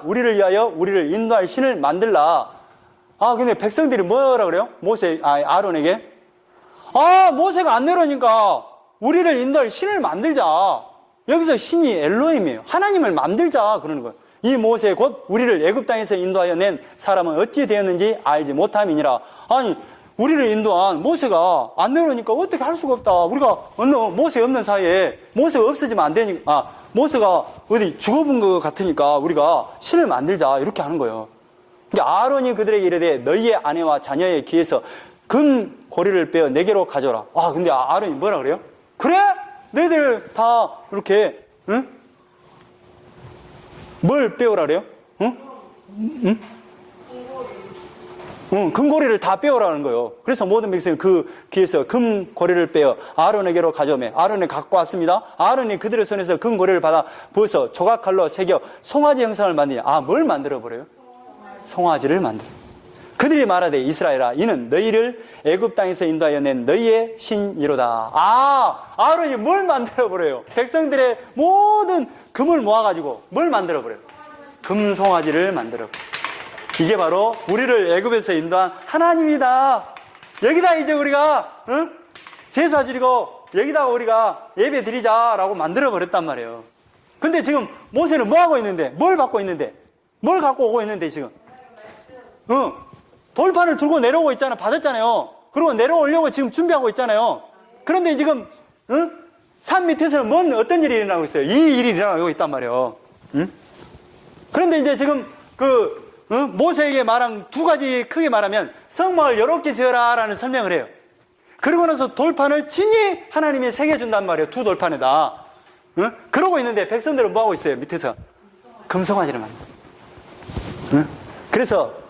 우리를 위하여 우리를 인도할 신을 만들라. 근데 백성들이 뭐라 그래요? 아론에게 모세가 안 내려오니까 우리를 인도할 신을 만들자. 여기서 신이 엘로힘이에요. 하나님을 만들자 그러는 거예요. 이 모세 곧 우리를 애굽 땅에서 인도하여 낸 사람은 어찌 되었는지 알지 못함이니라. 아니 우리를 인도한 모세가 안 내려오니까 어떻게 할 수가 없다. 우리가 모세 없는 사이에 모세가 없어지면 안 되니까 모세가 어디 죽어본 것 같으니까 우리가 신을 만들자 이렇게 하는 거예요. 그러니까 아론이 그들에게 이르되 너희의 아내와 자녀의 귀에서 금 고리를 빼어 내게로 가져라. 근데 아론이 뭐라 그래요? 그래? 너희들 다 이렇게 응? 뭘 빼오라 그래요? 응? 금고리를 다 빼오라는 거예요. 그래서 모든 백성이 그 귀에서 금고리를 빼어 아론에게로 가져오매 아론이 갖고 왔습니다. 아론이 그들의 손에서 금고리를 받아 부어서 조각칼로 새겨 송아지 형상을 만드니 뭘 만들어버려요? 송아지를 만들어. 그들이 말하되 이스라엘아 이는 너희를 애굽 땅에서 인도하여 낸 너희의 신이로다. 아론이 뭘 만들어버려요? 백성들의 모든 금을 모아가지고 뭘 만들어버려요? 금송아지를 만들어버려요. 이게 바로 우리를 애굽에서 인도한 하나님이다. 여기다 이제 우리가 제사 지리고 여기다가 우리가 예배 드리자라고 만들어버렸단 말이에요. 근데 지금 모세는 뭐 하고 있는데? 뭘 받고 있는데? 뭘 갖고 오고 있는데 지금? 돌판을 들고 내려오고 있잖아. 받았잖아요. 그리고 내려오려고 지금 준비하고 있잖아요. 그런데 지금 산 밑에서는 어떤 일이 일어나고 있어요? 이 일이 일어나고 있단 말이에요. 그런데 이제 지금 모세에게 말한 두 가지 크게 말하면 성막을 이렇게 지어라 라는 설명을 해요. 그러고 나서 돌판을 친히 하나님이 새겨준단 말이에요. 두 돌판에다. 그러고 있는데 백성들은 뭐 하고 있어요? 밑에서 금송아지를 만들어요. 그래서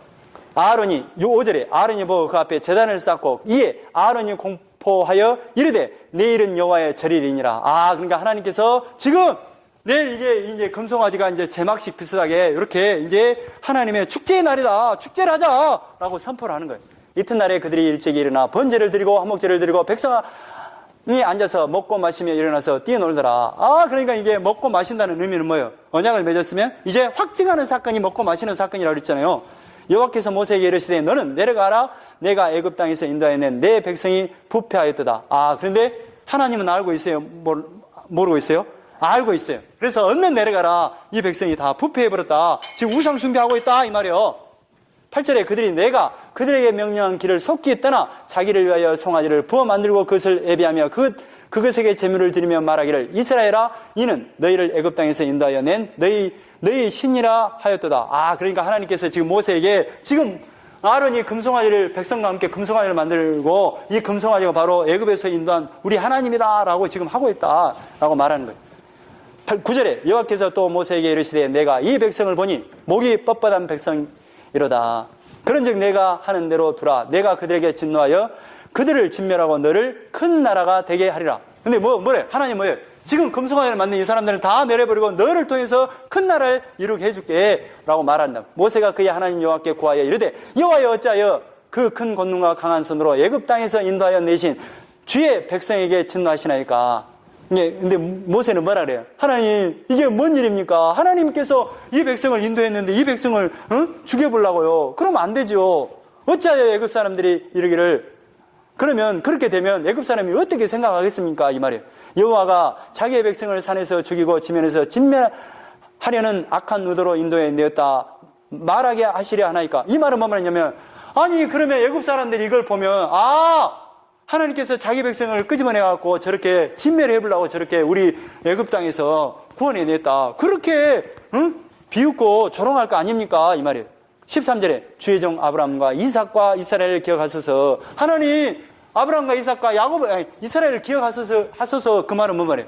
아론이 요 5절에 아론이 보고 그 앞에 제단을 쌓고 이에 아론이 공포하여 이르되 내일은 여호와의 절일이니라. 그러니까 하나님께서 지금 내일 이제 금송아지가 이제 제막식 비슷하게 이렇게 이제 하나님의 축제의 날이다. 축제를 하자라고 선포를 하는 거예요. 이튿날에 그들이 일찍이 일어나 번제를 드리고 한목제를 드리고 백성이 앉아서 먹고 마시며 일어나서 뛰어놀더라. 그러니까 이게 먹고 마신다는 의미는 뭐예요? 언약을 맺었으면 이제 확증하는 사건이 먹고 마시는 사건이라고 그랬잖아요. 여호와께서 모세에게 이르시되 너는 내려가라. 내가 애굽 땅에서 인도하여 낸 내 백성이 부패하였도다. 그런데 하나님은 알고 있어요? 모르고 있어요? 알고 있어요. 그래서 얼른 내려가라. 이 백성이 다 부패해버렸다. 지금 우상 숭배하고 있다 이 말이에요. 8절에 그들이 내가 그들에게 명령한 길을 속히 떠나 자기를 위하여 송아지를 부어 만들고 그것을 예배하며 그것에게 제물을 드리며 말하기를 이스라엘아 이는 너희를 애굽 땅에서 인도하여 낸 너희 신이라 하였도다. 그러니까 하나님께서 지금 모세에게 지금 아론이 금송아지를 백성과 함께 금송아지를 만들고 이 금송아지가 바로 애굽에서 인도한 우리 하나님이다라고 지금 하고 있다라고 말하는 거예요. 9절에 여호와께서 또 모세에게 이르시되 내가 이 백성을 보니 목이 뻣뻣한 백성이로다. 그런즉 내가 하는 대로 두라. 내가 그들에게 진노하여 그들을 진멸하고 너를 큰 나라가 되게 하리라. 근데 뭐래? 하나님 뭐예요? 지금 금송아지를 만든 이 사람들을 다 내려버리고 너를 통해서 큰 나라를 이루게 해줄게 라고 말한다. 모세가 그의 하나님 여호와께 구하여 이르되 여호와여 어찌하여 그 큰 권능과 강한 손으로 애굽 땅에서 인도하여 내신 주의 백성에게 진노하시나이까. 근데 모세는 뭐라 그래요? 하나님 이게 뭔 일입니까? 하나님께서 이 백성을 인도했는데 이 백성을 죽여보려고요. 그러면 안 되죠. 어찌하여 애굽 사람들이 이러기를. 그러면 그렇게 되면 애굽 사람이 어떻게 생각하겠습니까? 이 말이에요. 여호와가 자기의 백성을 산에서 죽이고 지면에서 진멸하려는 악한 의도로 인도해 내었다 말하게 하시려 하나이까. 이 말은 뭐 말이냐면 그러면 애굽 사람들이 이걸 보면 하나님께서 자기 백성을 끄집어내갖고 저렇게 진멸해보려고 저렇게 우리 애굽 땅에서 구원해냈다. 그렇게 비웃고 조롱할 거 아닙니까? 이 말이에요. 13절에 주의 종 아브라함과 이삭과 이스라엘을 기억하소서. 하나님 아브라함과 이삭과 야곱을 이스라엘을 기억하소서. 그 말은 뭐 말이에요?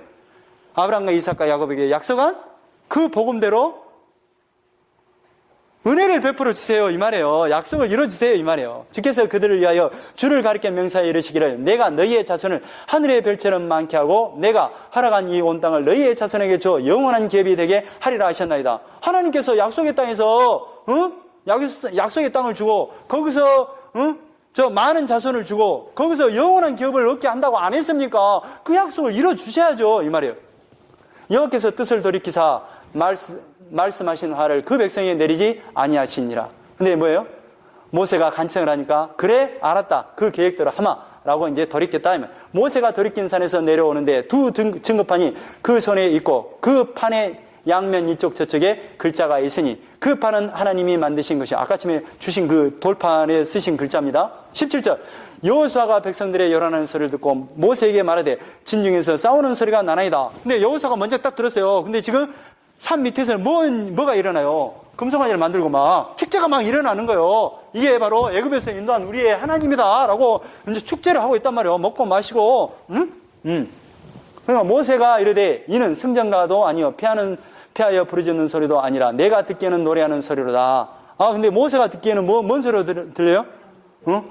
아브라함과 이삭과 야곱에게 약속한 그 복음대로 은혜를 베풀어 주세요 이 말이에요. 약속을 이뤄주세요 이 말이에요. 주께서 그들을 위하여 주를 가리켜 명사에 이르시기를 내가 너희의 자손을 하늘의 별처럼 많게 하고 내가 허락한 이 온 땅을 너희의 자손에게 줘 영원한 기업이 되게 하리라 하셨나이다. 하나님께서 약속의 땅에서 약속의 땅을 주고 거기서 저 많은 자손을 주고 거기서 영원한 기업을 얻게 한다고 안 했습니까? 그 약속을 이뤄주셔야죠 이 말이에요. 여호와께서 뜻을 돌이키사 말씀하신 화를 그 백성에 내리지 아니하시니라. 근데 뭐예요? 모세가 간청을 하니까 그래 알았다 그 계획대로 하마라고 이제 돌이켰다 하면 모세가 돌이킨 산에서 내려오는데 두 증거판이 그 손에 있고 그 판의 양면 이쪽 저쪽에 글자가 있으니 그 판은 하나님이 만드신 것이 아까쯤에 주신 그 돌판에 쓰신 글자입니다. 17절 여호수아가 백성들의 요란하는 소리를 듣고 모세에게 말하되 진중에서 싸우는 소리가 나나이다. 근데 여호수아가 먼저 딱 들었어요. 근데 지금 산 밑에서 뭐가 일어나요? 금송아지를 만들고 막 축제가 막 일어나는 거예요. 이게 바로 애굽에서 인도한 우리의 하나님이다 라고 이제 축제를 하고 있단 말이에요. 먹고 마시고 그러니까 모세가 이르되 이는 승전가도 아니요 피하여 부르짖는 소리도 아니라 내가 듣기에는 노래하는 소리로다. 아 근데 모세가 듣기에는 뭔 소리로 들려요?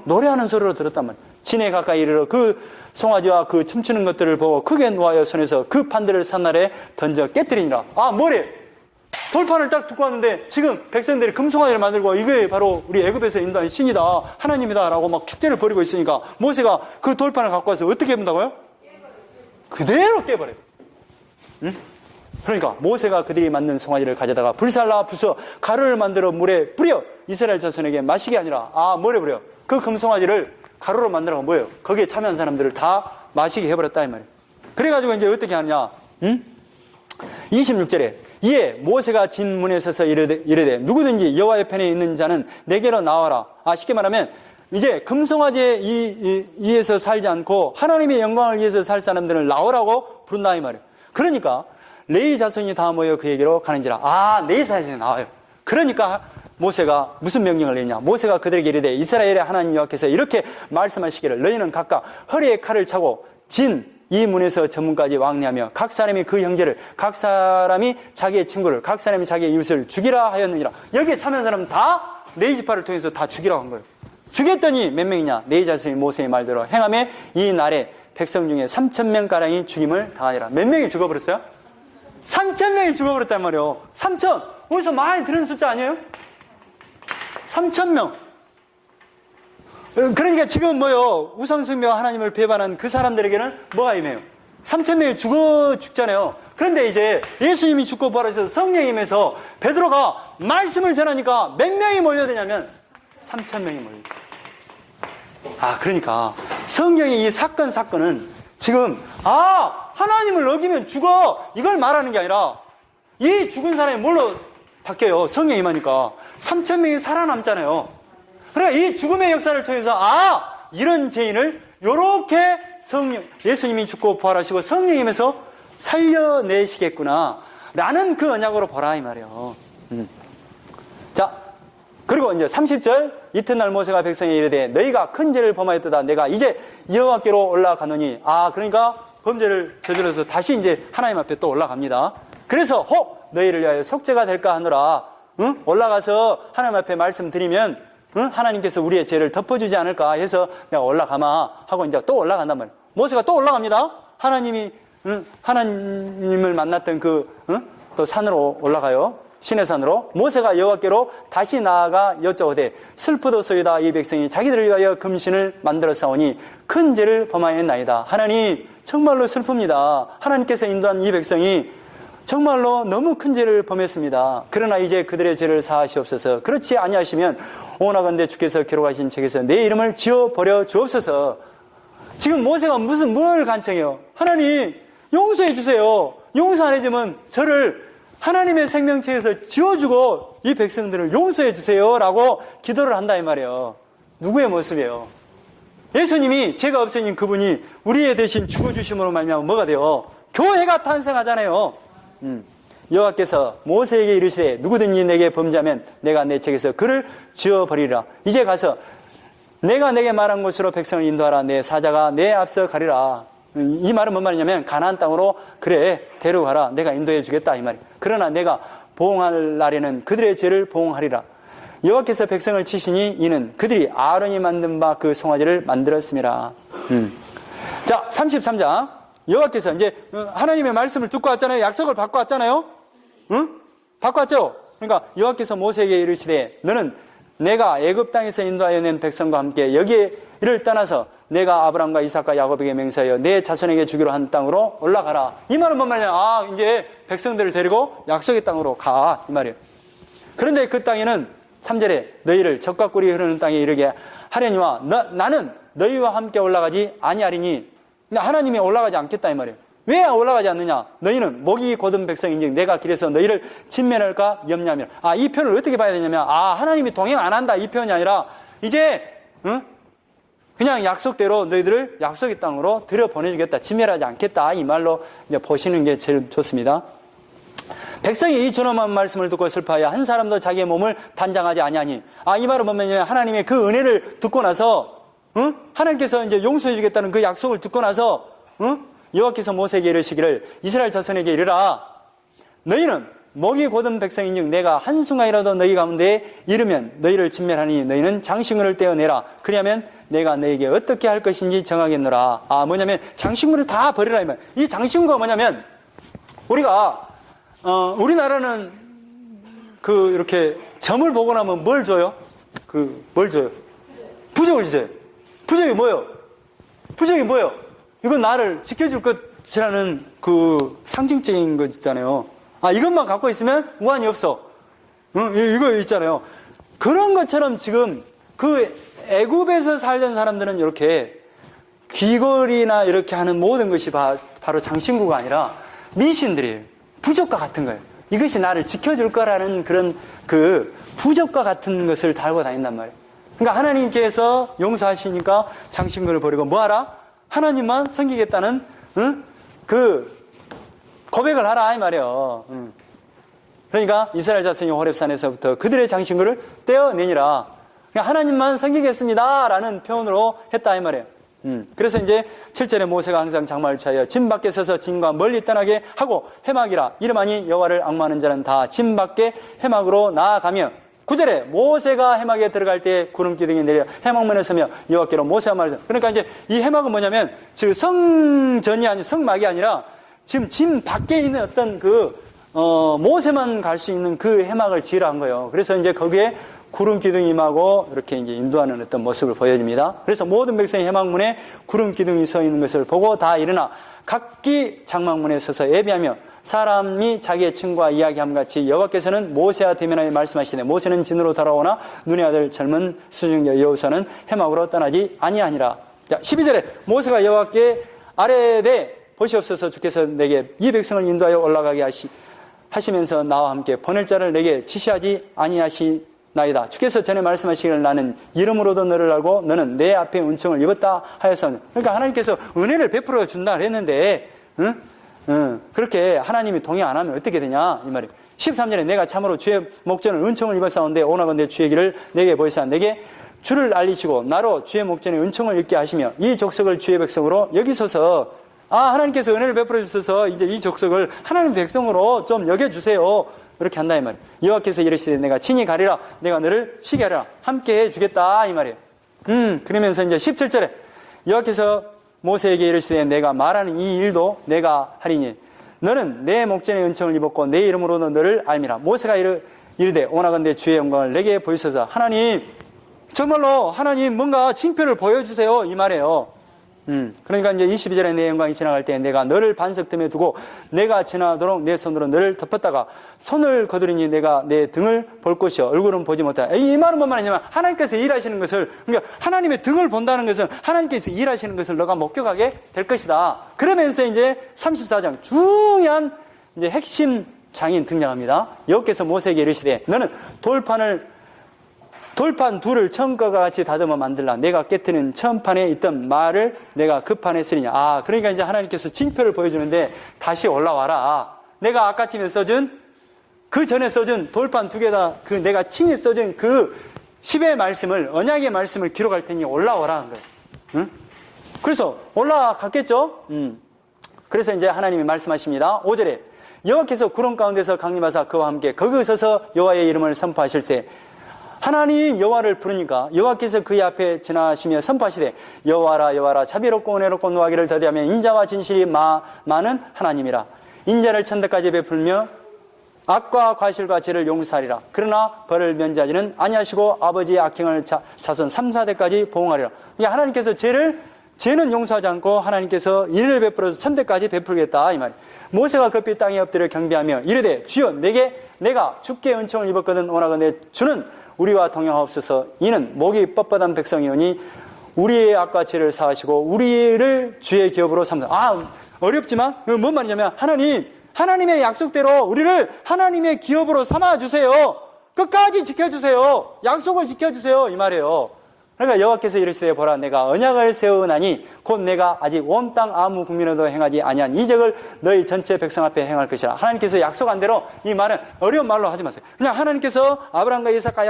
노래하는 소리로 들었단 말이에요. 진에 가까이 이르러 그 송아지와 그 춤추는 것들을 보고 크게 놓아여 손에서 그 판들을 산날에 던져 깨뜨리니라. 아 뭐래? 돌판을 딱 듣고 왔는데 지금 백성들이 금송아지를 만들고 이게 바로 우리 애굽에서 인도한 신이다 하나님이다 라고 막 축제를 벌이고 있으니까 모세가 그 돌판을 갖고 와서 어떻게 해본다고요? 그대로 깨버려요. 그러니까 모세가 그들이 만든 송아지를 가져다가 불살라 부숴 가루를 만들어 물에 뿌려 이스라엘 자손에게 마시게 아니라 뭐래 버려? 그 금송아지를 가루로 만들어가 뭐예요? 거기에 참여한 사람들을 다 마시게 해버렸다 이 말이에요. 그래가지고 이제 어떻게 하느냐? 26절에 이에 모세가 진문에 서서 이르되 누구든지 여호와의 편에 있는 자는 내게로 나와라. 쉽게 말하면 이제 금송아지에 의해서 살지 않고 하나님의 영광을 위해서 살 사람들을 나오라고 부른다 이 말이에요. 그러니까 레위 자손이 다 모여 그에게로 가는지라. 레위 자손이 나와요. 그러니까 모세가 무슨 명령을 내냐? 모세가 그들에게 이르되 이스라엘의 하나님 여호와께서 이렇게 말씀하시기를 너희는 각각 허리에 칼을 차고 진 이 문에서 저 문까지 왕래하며 각 사람이 그 형제를 각 사람이 자기의 친구를 각 사람이 자기의 이웃을 죽이라 하였느니라. 여기에 참여한 사람은 다 레위 지파를 통해서 다 죽이라고 한 거예요. 죽였더니 몇 명이냐? 레위 자손이 모세의 말대로 행하며 이 날에 백성 중에 3,000명가량이 죽임을 당하니라. 몇 명이 죽어버렸어요? 3,000명이 죽어버렸단 말이에요. 3,000! 어디서 많이 들은 숫자 아니에요? 3,000명. 그러니까 지금 우상숭배와 하나님을 배반한 그 사람들에게는 뭐가 임해요? 3,000명이 죽잖아요. 그런데 이제 예수님이 죽고 부활하셔서 성령이 임해서 베드로가 말씀을 전하니까 몇 명이 몰려드냐면 3,000명이 몰려요. 그러니까 성경의 이 사건은 지금 하나님을 어기면 죽어 이걸 말하는 게 아니라 이 죽은 사람이 뭘로 바뀌어요? 성령이 임하니까 3,000명이 살아남잖아요. 그러니까 이 죽음의 역사를 통해서 이런 죄인을 요렇게 예수님이 죽고 부활하시고 성령님에서 살려내시겠구나 라는 그 언약으로 보라 이 말이에요. 자, 그리고 이제 30절 이튿날 모세가 백성에 이르되 너희가 큰 죄를 범하였도다 내가 이제 여호와께로 올라가노니 그러니까 범죄를 저질러서 다시 이제 하나님 앞에 또 올라갑니다. 그래서 혹 너희를 위하여 속죄가 될까 하노라. 올라가서 하나님 앞에 말씀드리면 하나님께서 우리의 죄를 덮어주지 않을까 해서 내가 올라가마 하고 이제 또 올라간단 말이에요. 모세가 또 올라갑니다. 하나님을 만났던 또 산으로 올라가요. 시내산으로. 모세가 여호와께로 다시 나아가 여쭤오되 슬프도소이다 이 백성이 자기들을 위하여 금신을 만들어 싸우니 큰 죄를 범하였나이다. 하나님 정말로 슬픕니다. 하나님께서 인도한 이 백성이 정말로 너무 큰 죄를 범했습니다. 그러나 이제 그들의 죄를 사하시옵소서. 그렇지 아니하시면 오나건대 주께서 기록하신 책에서 내 이름을 지워버려 주옵소서. 지금 모세가 뭘 간청해요? 하나님 용서해 주세요. 용서 안 해주면 저를 하나님의 생명책에서 지워주고 이 백성들을 용서해 주세요 라고 기도를 한다 이 말이에요. 누구의 모습이에요? 예수님이 죄가 없으신 그분이 우리의 대신 죽어주심으로 말미암아 뭐가 돼요? 교회가 탄생하잖아요. 여호와께서 모세에게 이르시되 누구든지 내게 범죄하면 내가 내 책에서 그를 지워버리리라. 이제 가서 내가 내게 말한 곳으로 백성을 인도하라. 내 사자가 내 앞서 가리라. 이 말은 뭔 말이냐면 가나안 땅으로 그래 데려가라. 내가 인도해 주겠다 이 말이에요. 그러나 내가 보응할 날에는 그들의 죄를 보응하리라. 여호와께서 백성을 치시니 이는 그들이 아론이 만든 바 그 송아지를 만들었음이라. 자 33장 여호와께서 이제 하나님의 말씀을 듣고 왔잖아요. 약속을 받고 왔잖아요. 받고 왔죠. 그러니까 여호와께서 모세에게 이르시되 너는 내가 애굽 땅에서 인도하여 낸 백성과 함께 여기를 떠나서 내가 아브라함과 이삭과 야곱에게 맹세하여 내 자손에게 주기로 한 땅으로 올라가라. 이 말은 뭔 말이냐? 이제 백성들을 데리고 약속의 땅으로 가. 이 말이에요. 그런데 그 땅에는 3절에 너희를 적과 꿀이 흐르는 땅에 이르게 하려니와 나는 너희와 함께 올라가지 아니하리니. 하나님이 올라가지 않겠다 이 말이에요. 왜 올라가지 않느냐? 너희는 목이 곧은 백성인즉 내가 길에서 너희를 진멸할까 염려하며. 이 표현을 어떻게 봐야 되냐면 하나님이 동행 안 한다 이 표현이 아니라 이제 그냥 약속대로 너희들을 약속의 땅으로 들여보내주겠다. 진멸하지 않겠다 이 말로 이제 보시는 게 제일 좋습니다. 백성이 이 존엄한 말씀을 듣고 슬퍼하여 한 사람도 자기의 몸을 단장하지 아니하니. 이 말은 뭐냐면 하나님의 그 은혜를 듣고 나서 하나님께서 이제 용서해 주겠다는 그 약속을 듣고 나서 여호와께서 모세에게 이르시기를 이스라엘 자손에게 이르라. 너희는 목이 곧은 백성인즉 내가 한순간이라도 너희 가운데 이르면 너희를 진멸하니 너희는 장식물을 떼어내라. 그리하면 내가 너희에게 어떻게 할 것인지 정하겠노라. 뭐냐면 장식물을 다 버리라. 이 장식물가 뭐냐면 우리가 우리나라는 이렇게 점을 보고 나면 뭘 줘요? 뭘 줘요? 부적을 주세요. 부적이 뭐예요? 이건 나를 지켜줄 것이라는 그 상징적인 것 있잖아요. 이것만 갖고 있으면 우환이 없어. 이거 있잖아요. 그런 것처럼 지금 그 애굽에서 살던 사람들은 이렇게 귀걸이나 이렇게 하는 모든 것이 바로 장신구가 아니라 미신들이에요. 부적과 같은 거예요. 이것이 나를 지켜줄 거라는 그런 그 부적과 같은 것을 달고 다닌단 말이에요. 그러니까 하나님께서 용서하시니까 장신구를 버리고 뭐하라? 하나님만 섬기겠다는 그 고백을 하라 이 말이에요. 그러니까 이스라엘 자손이 호렙산에서부터 그들의 장신구를 떼어내니라. 그러니까 하나님만 섬기겠습니다 라는 표현으로 했다 이 말이에요. 그래서 이제 7절에 모세가 항상 장막을 차여 진 밖에 서서 진과 멀리 떠나게 하고 해막이라 이름하니 여호와를 앙마하는 자는 다 진 밖에 해막으로 나아가며 9절에 모세가 해막에 들어갈 때 구름 기둥이 내려 해막문에 서며 여호와께로 모세가 말했어요. 그러니까 이제 이 해막은 뭐냐면 지금 성전이 아니 성막이 아니라 지금 진 밖에 있는 어떤 모세만 갈 수 있는 그 해막을 지으라 한 거예요. 그래서 이제 거기에 구름 기둥이 임하고 이렇게 이제 인도하는 어떤 모습을 보여줍니다. 그래서 모든 백성이 해막문에 구름 기둥이 서 있는 것을 보고 다 일어나 각기 장막문에 서서 예배하며 사람이 자기의 친구와 이야기함 같이 여호와께서는 모세와 대면하여 말씀하시되 모세는 진으로 돌아오나 눈의 아들 젊은 수중자 여호수아는 해막으로 떠나지 아니하니라. 자, 12절에 모세가 여호와께 아뢰되 보시옵소서 주께서 내게 이 백성을 인도하여 올라가게 하시면서 나와 함께 보낼 자를 내게 지시하지 아니하시나이다. 주께서 전에 말씀하시기를 나는 이름으로도 너를 알고 너는 내 앞에 은총을 입었다 하였어. 그러니까 하나님께서 은혜를 베풀어 준다 그랬는데 그렇게 하나님이 동의 안 하면 어떻게 되냐 이 말이에요. 13절에 내가 참으로 주의 목전을 은총을 입었사온데 오나건대 주의 길을 내게 보이사 내게 주를 알리시고 나로 주의 목전에 은총을 입게 하시며 이 족속을 주의 백성으로 여기소서. 하나님께서 은혜를 베풀어 주셔서 이제 이 족속을 하나님 백성으로 좀 여겨주세요. 이렇게 한다 이 말이에요. 여호와께서 이르시되 내가 친히 가리라 내가 너를 쉬게 하리라 함께 해주겠다 이 말이에요. 그러면서 이제 17절에 여호와께서 모세에게 이르시되 내가 말하는 이 일도 내가 하리니 너는 내 목전에 은총을 입었고 내 이름으로는 너를 알미라. 모세가 이르되 오나건대 주의 영광을 내게 보이소서. 하나님 정말로 하나님 뭔가 징표를 보여주세요 이 말이에요. 그러니까 이제 22절에 내 영광이 지나갈 때 내가 너를 반석 틈에 두고 내가 지나도록 내 손으로 너를 덮었다가 손을 거두리니 내가 내 등을 볼 것이요 얼굴은 보지 못하라. 이 말은 뭔 말이냐면 하나님께서 일하시는 것을, 그러니까 하나님의 등을 본다는 것은 하나님께서 일하시는 것을 너가 목격하게 될 것이다. 그러면서 이제 34장 중요한 이제 핵심 장인 등장합니다. 여호와께서 모세에게 이르시되 너는 돌판 둘을 처음과 같이 다듬어 만들라. 내가 깨트린 처음판에 있던 말을 내가 그 판에 쓰리냐. 그러니까 이제 하나님께서 징표를 보여주는데 다시 올라와라. 내가 아까쯤에 써준 그 전에 써준 돌판 두 개다 그 내가 친히 써준 그 10의 말씀을 언약의 말씀을 기록할 테니 올라와라 한 거예요. 그래서 올라갔겠죠. 그래서 이제 하나님이 말씀하십니다. 5절에 여호와께서 구름 가운데서 강림하사 그와 함께 거기 서서 여호와의 이름을 선포하실세. 하나님 여호와를 부르니까 여호와께서 그의 앞에 지나시며 선포하시되 여호와라 여호와라 자비롭고 은혜롭고 노하기를 더디하며 인자와 진실이 많은 하나님이라. 인자를 천대까지 베풀며 악과 과실과 죄를 용서하리라. 그러나 벌을 면제하지는 아니하시고 아버지의 악행을 자손 3, 4대까지 보응하리라. 그러니까 하나님께서 죄는 용서하지 않고 하나님께서 인을 베풀어서 천대까지 베풀겠다 이 말이에요. 모세가 급히 땅에 엎드려 경배하며 이르되 주여 내가 주께 은총을 입었거든 오나건대 주는 우리와 동행하옵소서. 이는 목이 뻣뻣한 백성이오니 우리의 악과 죄를 사하시고 우리를 주의 기업으로 삼사. 어렵지만 뭔 말이냐면 하나님의 약속대로 우리를 하나님의 기업으로 삼아주세요. 끝까지 지켜주세요. 약속을 지켜주세요 이 말이에요. 그러니까 여호와께서 이르시되 보라 내가 언약을 세우나니 곧 내가 아직 온 땅 아무 국민에도 행하지 아니한 이적을 너희 전체 백성 앞에 행할 것이라. 하나님께서 약속한 대로, 이 말은 어려운 말로 하지 마세요. 그냥 하나님께서 아브라함과 이삭과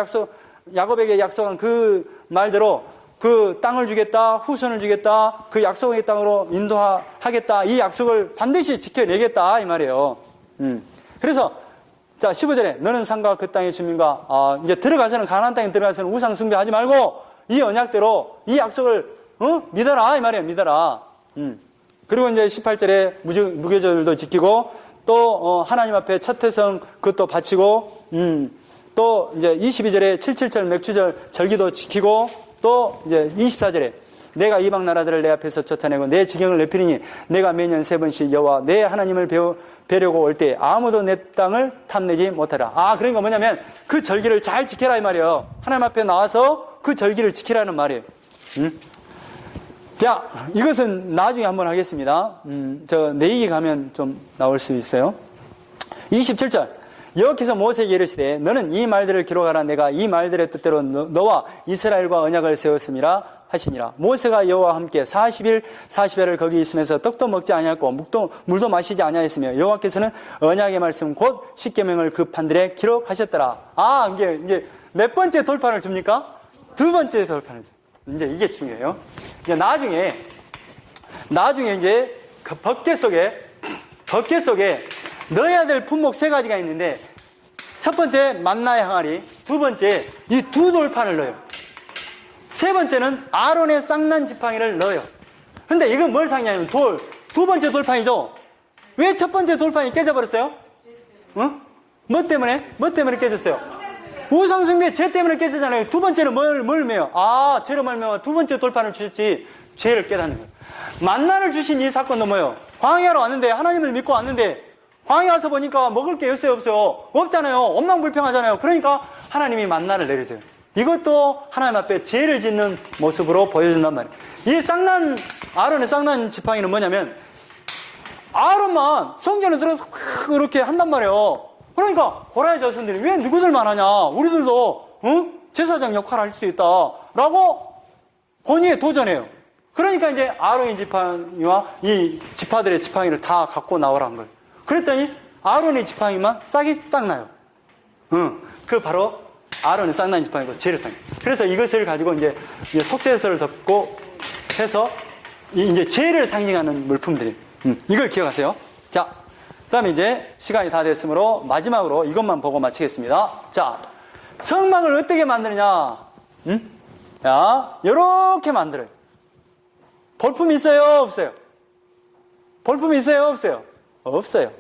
야곱에게 약속한 그 말대로 그 땅을 주겠다, 후손을 주겠다, 그 약속의 땅으로 인도하겠다, 이 약속을 반드시 지켜내겠다 이 말이에요. 그래서 자 15절에 너는 산과 그 땅의 주민과 이제 들어가서는 가나안 땅에 들어가서는 우상 숭배하지 말고 이 언약대로 이 약속을 믿어라 이 말이에요. 믿어라. 그리고 이제 18절에 무교절도 지키고 또 하나님 앞에 첫 태성 그것도 바치고 또 이제 22절에 77절 맥주절 절기도 지키고 또 이제 24절에 내가 이방 나라들을 내 앞에서 쫓아내고 내 지경을 넓히리니 내가 매년 3번씩 여호와 내 하나님을 뵈려고 올 때 아무도 내 땅을 탐내지 못하라. 그러니까 뭐냐면 그 절기를 잘 지켜라 이 말이에요. 하나님 앞에 나와서 그 절기를 지키라는 말이에요. 자, 이것은 나중에 한번 하겠습니다. 내일이 가면 좀 나올 수 있어요. 27절. 여호와께서 모세에게 이르시되 너는 이 말들을 기록하라. 내가 이 말들의 뜻대로 너와 이스라엘과 언약을 세웠음이라 하시니라. 모세가 여호와와 함께 40일 40회를 거기 있으면서 떡도 먹지 아니하였고 물도 마시지 아니하였으며 여호와께서는 언약의 말씀 곧 십계명을 그 판들에 기록하셨더라. 이제 몇 번째 돌판을 줍니까? 두 번째 돌판을 줍니다. 이제 이게 중요해요. 이제 나중에 이제 그 법궤 속에 넣어야 될 품목 3가지가 있는데, 첫 번째 만나의 항아리, 두 번째 이 두 돌판을 넣어요. 세 번째는 아론의 쌍난 지팡이를 넣어요. 근데 이건 뭘 상냐면 두 번째 돌판이죠. 왜 첫 번째 돌판이 깨져버렸어요? 뭐 때문에 깨졌어요? 우상숭배 죄 때문에 깨졌잖아요. 두 번째는 뭘 매요? 죄로 말미암아 두 번째 돌판을 주셨지, 죄를 깨닫는 거예요. 만나를 주신 이 사건도 뭐예요? 광야로 왔는데, 하나님을 믿고 왔는데 광야 와서 보니까 먹을 게 있어요 없어요? 없잖아요. 엉망불평하잖아요. 그러니까 하나님이 만나를 내리세요. 이것도 하나님 앞에 죄를 짓는 모습으로 보여준단 말이에요. 이 아론의 쌍난 지팡이는 뭐냐면, 아론만 성전에 들어서 이렇게 한단 말이에요. 그러니까 고라의 자손들이 왜 누구들만 하냐, 우리들도 제사장 역할을 할 수 있다 라고 권위에 도전해요. 그러니까 이제 아론의 지팡이와 이 지파들의 지팡이를 다 갖고 나오라는 거예요. 그랬더니 아론의 지팡이만 싹이 딱 나요. 그 바로 아론의 쌍난 지팡이고 죄를 쌍. 그래서 이것을 가지고 이제 속죄서를 덮고 해서 이제 죄를 상징하는 물품들이. 이걸 기억하세요. 자, 그다음에 이제 시간이 다 됐으므로 마지막으로 이것만 보고 마치겠습니다. 자, 성막을 어떻게 만드느냐? 자, 이렇게 만들어요. 볼품이 있어요, 없어요? 볼품이 있어요, 없어요? 없어요.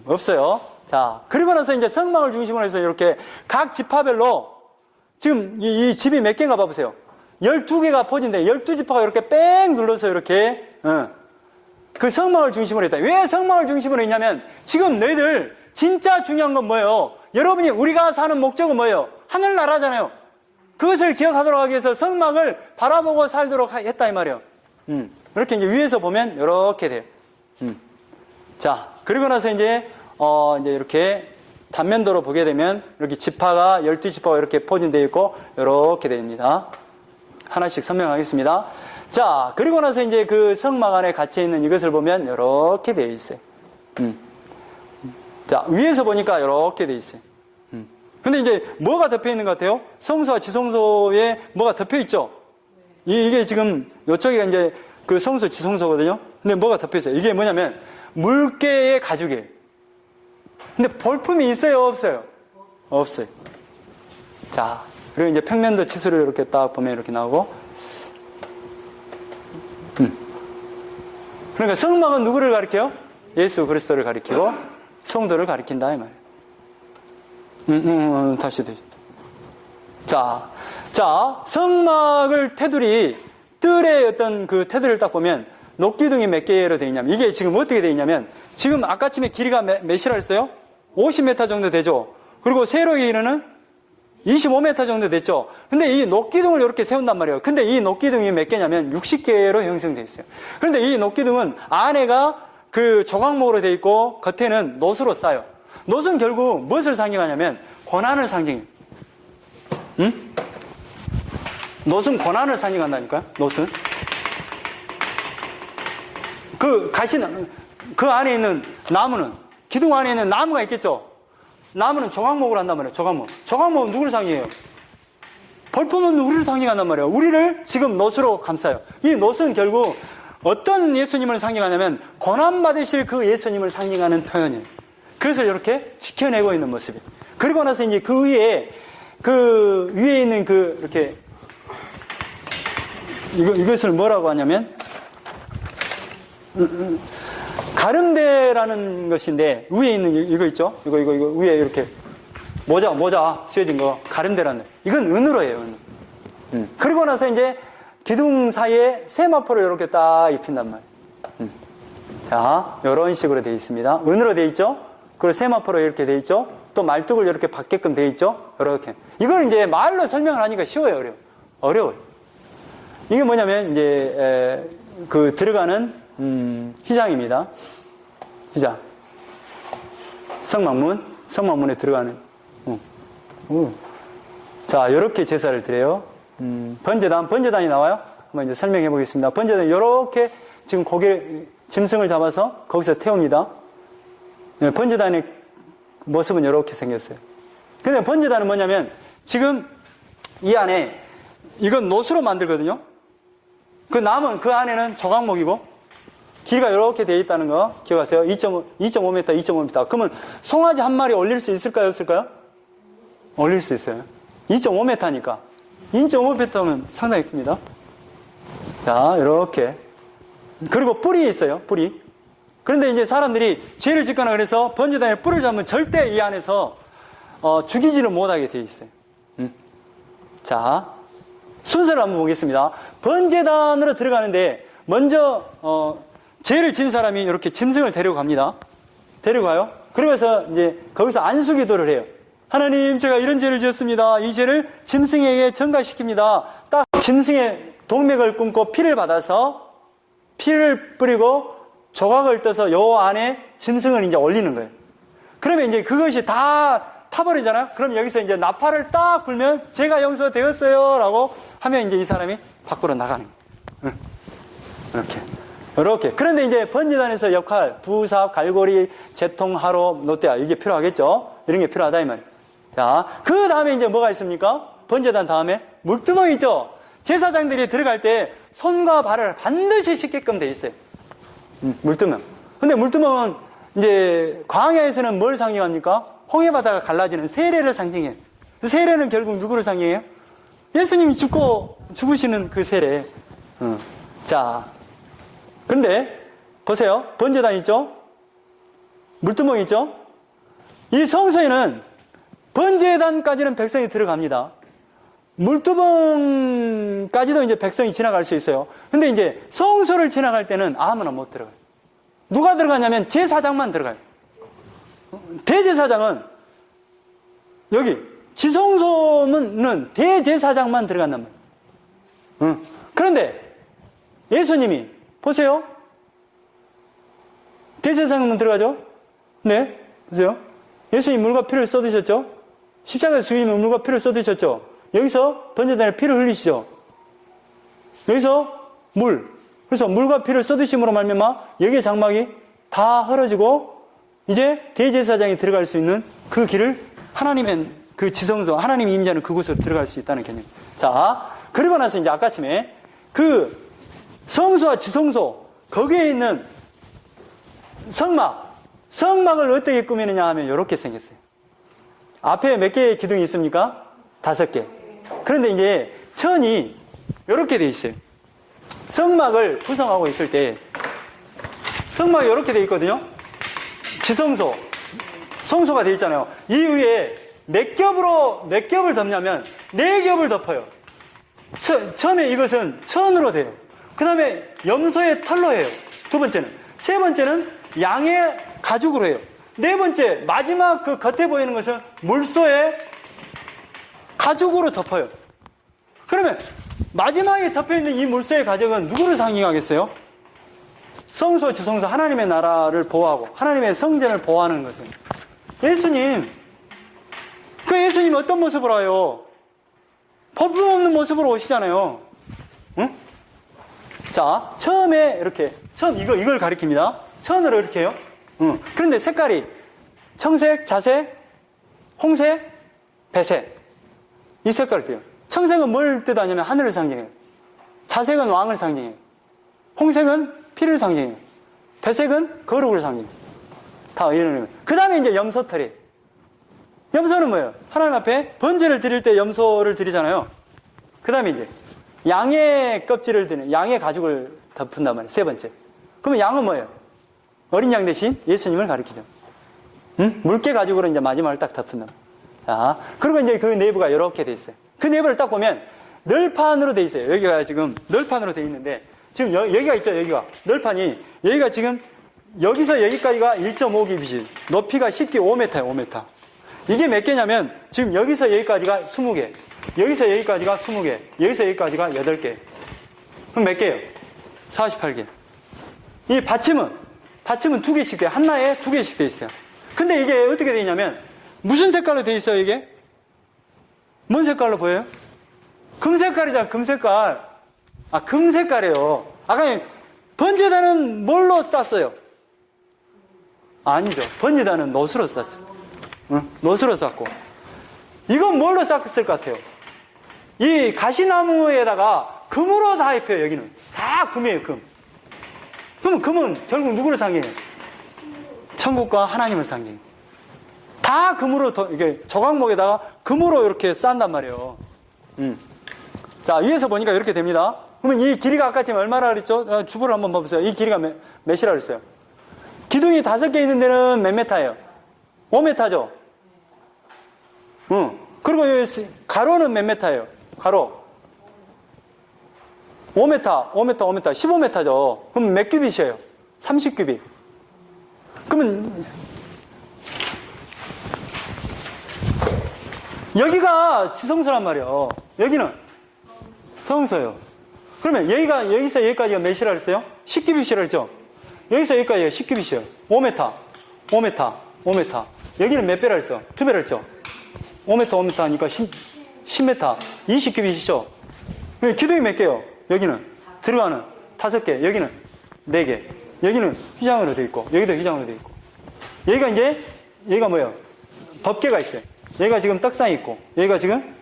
없어요. 자, 그리고 나서 이제 성막을 중심으로 해서 이렇게 각 지파별로, 지금 이 집이 몇 개인가 봐보세요. 12개가 포진데 12지파가 이렇게 뺑 눌러서 이렇게 그 성막을 중심으로 했다. 왜 성막을 중심으로 했냐면, 지금 너희들 진짜 중요한 건 뭐예요? 여러분이 우리가 사는 목적은 뭐예요? 하늘나라잖아요. 그것을 기억하도록 하기 위해서 성막을 바라보고 살도록 했다 이 말이에요. 이렇게 이제 위에서 보면 이렇게 돼요. 자, 그리고 나서 이제 이렇게 단면도로 보게 되면 이렇게 지파가 12지파가 이렇게 포진되어 있고 이렇게 됩니다. 하나씩 설명하겠습니다. 자, 그리고 나서 이제 그 성막 안에 갇혀 있는 이것을 보면 이렇게 되어 있어요. 자, 위에서 보니까 이렇게 되어 있어요. 근데 이제 뭐가 덮여 있는 것 같아요? 성소와 지성소에 뭐가 덮여 있죠? 이게 지금 이쪽이 이제 그 성소, 지성소거든요. 근데 뭐가 덮여 있어요? 이게 뭐냐면 물개의 가죽이에요. 근데 볼품이 있어요, 없어요? 없어요. 자, 그리고 이제 평면도 치수를 이렇게 딱 보면 이렇게 나오고. 그러니까 성막은 누구를 가리켜요? 예수 그리스도를 가리키고 성도를 가리킨다 이 말이에요. 다시. 자, 성막을 테두리, 뜰의 어떤 그 테두리를 딱 보면 녹기둥이 몇 개로 되어 있냐면, 이게 지금 어떻게 되어 있냐면, 지금 아까쯤에 길이가 몇이라 했어요? 50m 정도 되죠? 그리고 세로의 길이는 25m 정도 됐죠? 근데 이 녹기둥을 이렇게 세운단 말이에요. 근데 이 녹기둥이 몇 개냐면 60개로 형성되어 있어요. 그런데 이 녹기둥은 안에가 그 조각목으로 되어 있고, 겉에는 놋으로 쌓여요. 놋은 결국 무엇을 상징하냐면, 고난을 상징해요. 응? 놋은 고난을 상징한다니까요, 놋은. 그 안에 있는 나무는, 기둥 안에 있는 나무가 있겠죠? 나무는 조각목으로 한단 말이에요, 조각목. 조각목은 누구를 상징해요? 벌품은 우리를 상징한단 말이에요. 우리를 지금 놋으로 감싸요. 이 놋은 결국 어떤 예수님을 상징하냐면, 고난받으실 그 예수님을 상징하는 표현이에요. 그것을 이렇게 지켜내고 있는 모습이에요. 그리고 나서 이제 그 위에 있는 이렇게, 이것을 뭐라고 하냐면, 가름대라는 것인데, 위에 있는 이거 있죠? 이거 위에 이렇게 모자 씌워진 거, 가름대라는, 이건 은으로 해요, 은. 그리고 나서 이제 기둥 사이에 세마포를 이렇게 딱 입힌단 말이에요. 자, 이런 식으로 되어 있습니다. 은으로 되어 있죠? 그리고 세마포로 이렇게 되어 있죠? 또 말뚝을 이렇게 받게끔 되어 있죠? 이렇게. 이걸 이제 말로 설명을 하니까 쉬워요, 어려워요. 이게 뭐냐면, 이제, 들어가는, 휘장입니다. 휘장. 성막문에 들어가는. 자, 이렇게 제사를 드려요. 번제단이 나와요? 한번 이제 설명해 보겠습니다. 번제단, 이렇게 지금 짐승을 잡아서 거기서 태웁니다. 네, 번제단의 모습은 이렇게 생겼어요. 근데 번제단은 뭐냐면, 지금 이 안에, 이건 놋으로 만들거든요? 그 남은 그 안에는 조각목이고, 길이가 이렇게 되어 있다는 거 기억하세요? 2.5m. 그러면 송아지 한 마리 올릴 수 있을까요? 없을까요? 올릴 수 있어요. 2.5m니까. 2.5m면 상당히 큽니다. 자, 이렇게. 그리고 뿔이 있어요, 뿔이. 그런데 이제 사람들이 죄를 짓거나 그래서 번제단에 뿔을 잡으면 절대 이 안에서 죽이지를 못하게 되어 있어요. 자, 순서를 한번 보겠습니다. 번제단으로 들어가는데 먼저 죄를 진 사람이 이렇게 짐승을 데려갑니다. 데려가요. 그러면서 이제 거기서 안수기도를 해요. 하나님, 제가 이런 죄를 지었습니다. 이 죄를 짐승에게 전가시킵니다. 딱 짐승의 동맥을 끊고 피를 받아서 피를 뿌리고 조각을 떠서 요 안에 짐승을 이제 올리는 거예요. 그러면 이제 그것이 다 타버리잖아요. 그럼 여기서 이제 나팔을 딱 불면 죄가 용서되었어요 라고 하면 이제 이 사람이 밖으로 나가는 거예요. 이렇게. 그런데 이제 번제단에서 역할, 부삽, 갈고리, 재통, 하로, 노대야, 이게 필요하겠죠? 이런 게 필요하다 이 말이에요. 자, 그 다음에 이제 뭐가 있습니까? 번제단 다음에 물두멍 있죠? 제사장들이 들어갈 때 손과 발을 반드시 씻게끔 돼 있어요. 물두멍. 근데 물두멍은 이제 광야에서는 뭘 상징합니까? 홍해바다가 갈라지는 세례를 상징해요. 세례는 결국 누구를 상징해요? 예수님이 죽으시는 그 세례. 자, 근데 보세요. 번제단 있죠? 물두멍 있죠? 이 성소에는 번제단까지는 백성이 들어갑니다. 물두멍까지도 이제 백성이 지나갈 수 있어요. 근데 이제 성소를 지나갈 때는 아무나 못 들어가요. 누가 들어가냐면 제사장만 들어가요. 대제사장은 여기 지성소는 대제사장만 들어간단 말이에요. 그런데 예수님이 보세요. 대제사장만 들어가죠? 네, 보세요. 예수님 물과 피를 쏟으셨죠? 십자가에서 죽이면 물과 피를 쏟으셨죠? 여기서 번제단에 피를 흘리시죠? 여기서 그래서 물과 피를 쏟으심으로 말미암아 여기의 장막이 다 헐어지고 이제 대제사장이 들어갈 수 있는 그 길을 하나님의 그 지성소, 하나님이 임재하는 그곳으로 들어갈 수 있다는 개념. 자, 그리고 나서 이제 아까쯤에 그 성소와 지성소, 거기에 있는 성막을 어떻게 꾸미느냐 하면 이렇게 생겼어요. 앞에 몇 개의 기둥이 있습니까? 5개. 그런데 이제 천이 이렇게 돼 있어요. 성막을 구성하고 있을 때 성막이 이렇게 돼 있거든요. 지성소, 성소가 돼 있잖아요. 이 위에 몇 겹을 덮냐면 4겹을 덮어요. 처음에 이것은 천으로 돼요. 그 다음에 염소의 털로 해요. 두 번째는. 세 번째는 양의 가죽으로 해요. 네 번째, 마지막 그 겉에 보이는 것은 물소의 가죽으로 덮어요. 그러면 마지막에 덮여있는 이 물소의 가죽은 누구를 상징하겠어요? 성소, 주성소, 하나님의 나라를 보호하고 하나님의 성전을 보호하는 것은 예수님. 그 예수님 어떤 모습으로 와요? 볼품없는 모습으로 오시잖아요. 응? 자, 처음에 이렇게, 이걸 가리킵니다. 천으로 이렇게 해요. 응. 그런데 색깔이 청색, 자색, 홍색, 배색. 이 색깔을 띄어요. 청색은 뭘 뜻하냐면 하늘을 상징해요. 자색은 왕을 상징해요. 홍색은 피를 상징해요. 배색은 거룩을 상징해요. 다 이런 의미. 그 다음에 이제 염소털이. 염소는 뭐예요? 하나님 앞에 번제를 드릴 때 염소를 드리잖아요. 그 다음에 이제 양의 껍질을 드는, 양의 가죽을 덮은단 말이에요. 세 번째. 그러면 양은 뭐예요? 어린 양 대신 예수님을 가리키죠. 응? 물개 가죽으로 이제 마지막을 딱 덮은단 말이에요. 자, 그리고 이제 그 내부가 이렇게 돼 있어요. 그 내부를 딱 보면 널판으로 돼 있어요. 여기가 지금 널판으로 돼 있는데, 지금 여기가 있죠, 여기가. 널판이, 여기가 지금 여기서 여기까지가 1.5규빗이, 높이가 쉽게 5m예요, 5m. 이게 몇 개냐면, 지금 여기서 여기까지가 20개, 여기서 여기까지가 20개, 여기서 여기까지가 8개. 그럼 몇 개예요? 48개. 이 받침은 2개씩 돼요. 하나에 2개씩 돼 있어요. 근데 이게 어떻게 돼 있냐면, 무슨 색깔로 돼 있어요, 이게? 뭔 색깔로 보여요? 금색깔이잖아, 금색깔. 아, 금색깔이에요. 아까 번제단은 뭘로 쌌어요? 아니죠. 번제단은 놋으로 쌌죠. 응? 놋으로 쌌고. 이건 뭘로 쌌을 것 같아요? 이 가시나무에다가 금으로 다 입혀요, 여기는. 다 금이에요, 금. 그럼 금은 결국 누구를 상징해요? 천국과 하나님을 상징해요. 다 금으로, 이게 조각목에다가 금으로 이렇게 싼단 말이에요. 자, 위에서 보니까 이렇게 됩니다. 그러면 이 길이가 아까 지금 얼마나 그랬죠? 주보를 한번 봐보세요. 이 길이가 몇이라 그랬어요? 기둥이 5개 있는 데는 몇 메타예요? 5m죠? 응. 그리고 가로는 몇 메타예요? 가로. 5m, 15m죠. 그럼 몇 규빗이에요? 30규빗. 그러면, 여기가 지성소란 말이에요. 여기는 성소예요. 그러면 여기서 여기까지가 몇이라 그랬어요? 10규빗이라 그랬죠? 여기서 여기까지가 10규빗이에요. 5m. 여기는 몇 배라 그랬어요? 2배라 그랬죠? 5m 하니까 10m. 20규빗이죠? 기둥이 몇 개요? 여기는 들어가는 5개, 여기는 4개. 여기는 휘장으로 되어 있고, 여기도 휘장으로 되어 있고. 여기가 뭐예요? 법궤가 있어요. 여기가 지금 떡상이 있고, 여기가 지금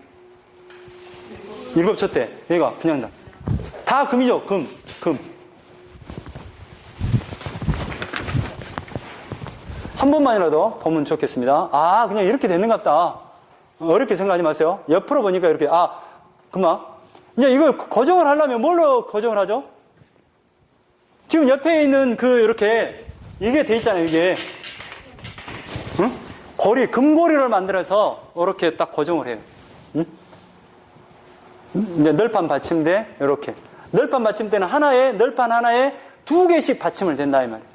7촛대, 여기가 분향단. 다 금이죠, 금. 한 번만이라도 보면 좋겠습니다. 아, 그냥 이렇게 되는갑다. 어렵게 생각하지 마세요. 옆으로 보니까 이렇게, 그만. 이제 이걸 고정을 하려면 뭘로 고정을 하죠? 지금 옆에 있는 이렇게, 이게 돼 있잖아요, 이게. 응? 금고리를 만들어서 이렇게 딱 고정을 해요. 응? 이제 널판 받침대, 이렇게. 널판 받침대는 널판 하나에 2개씩 받침을 댄다, 이 말이에요.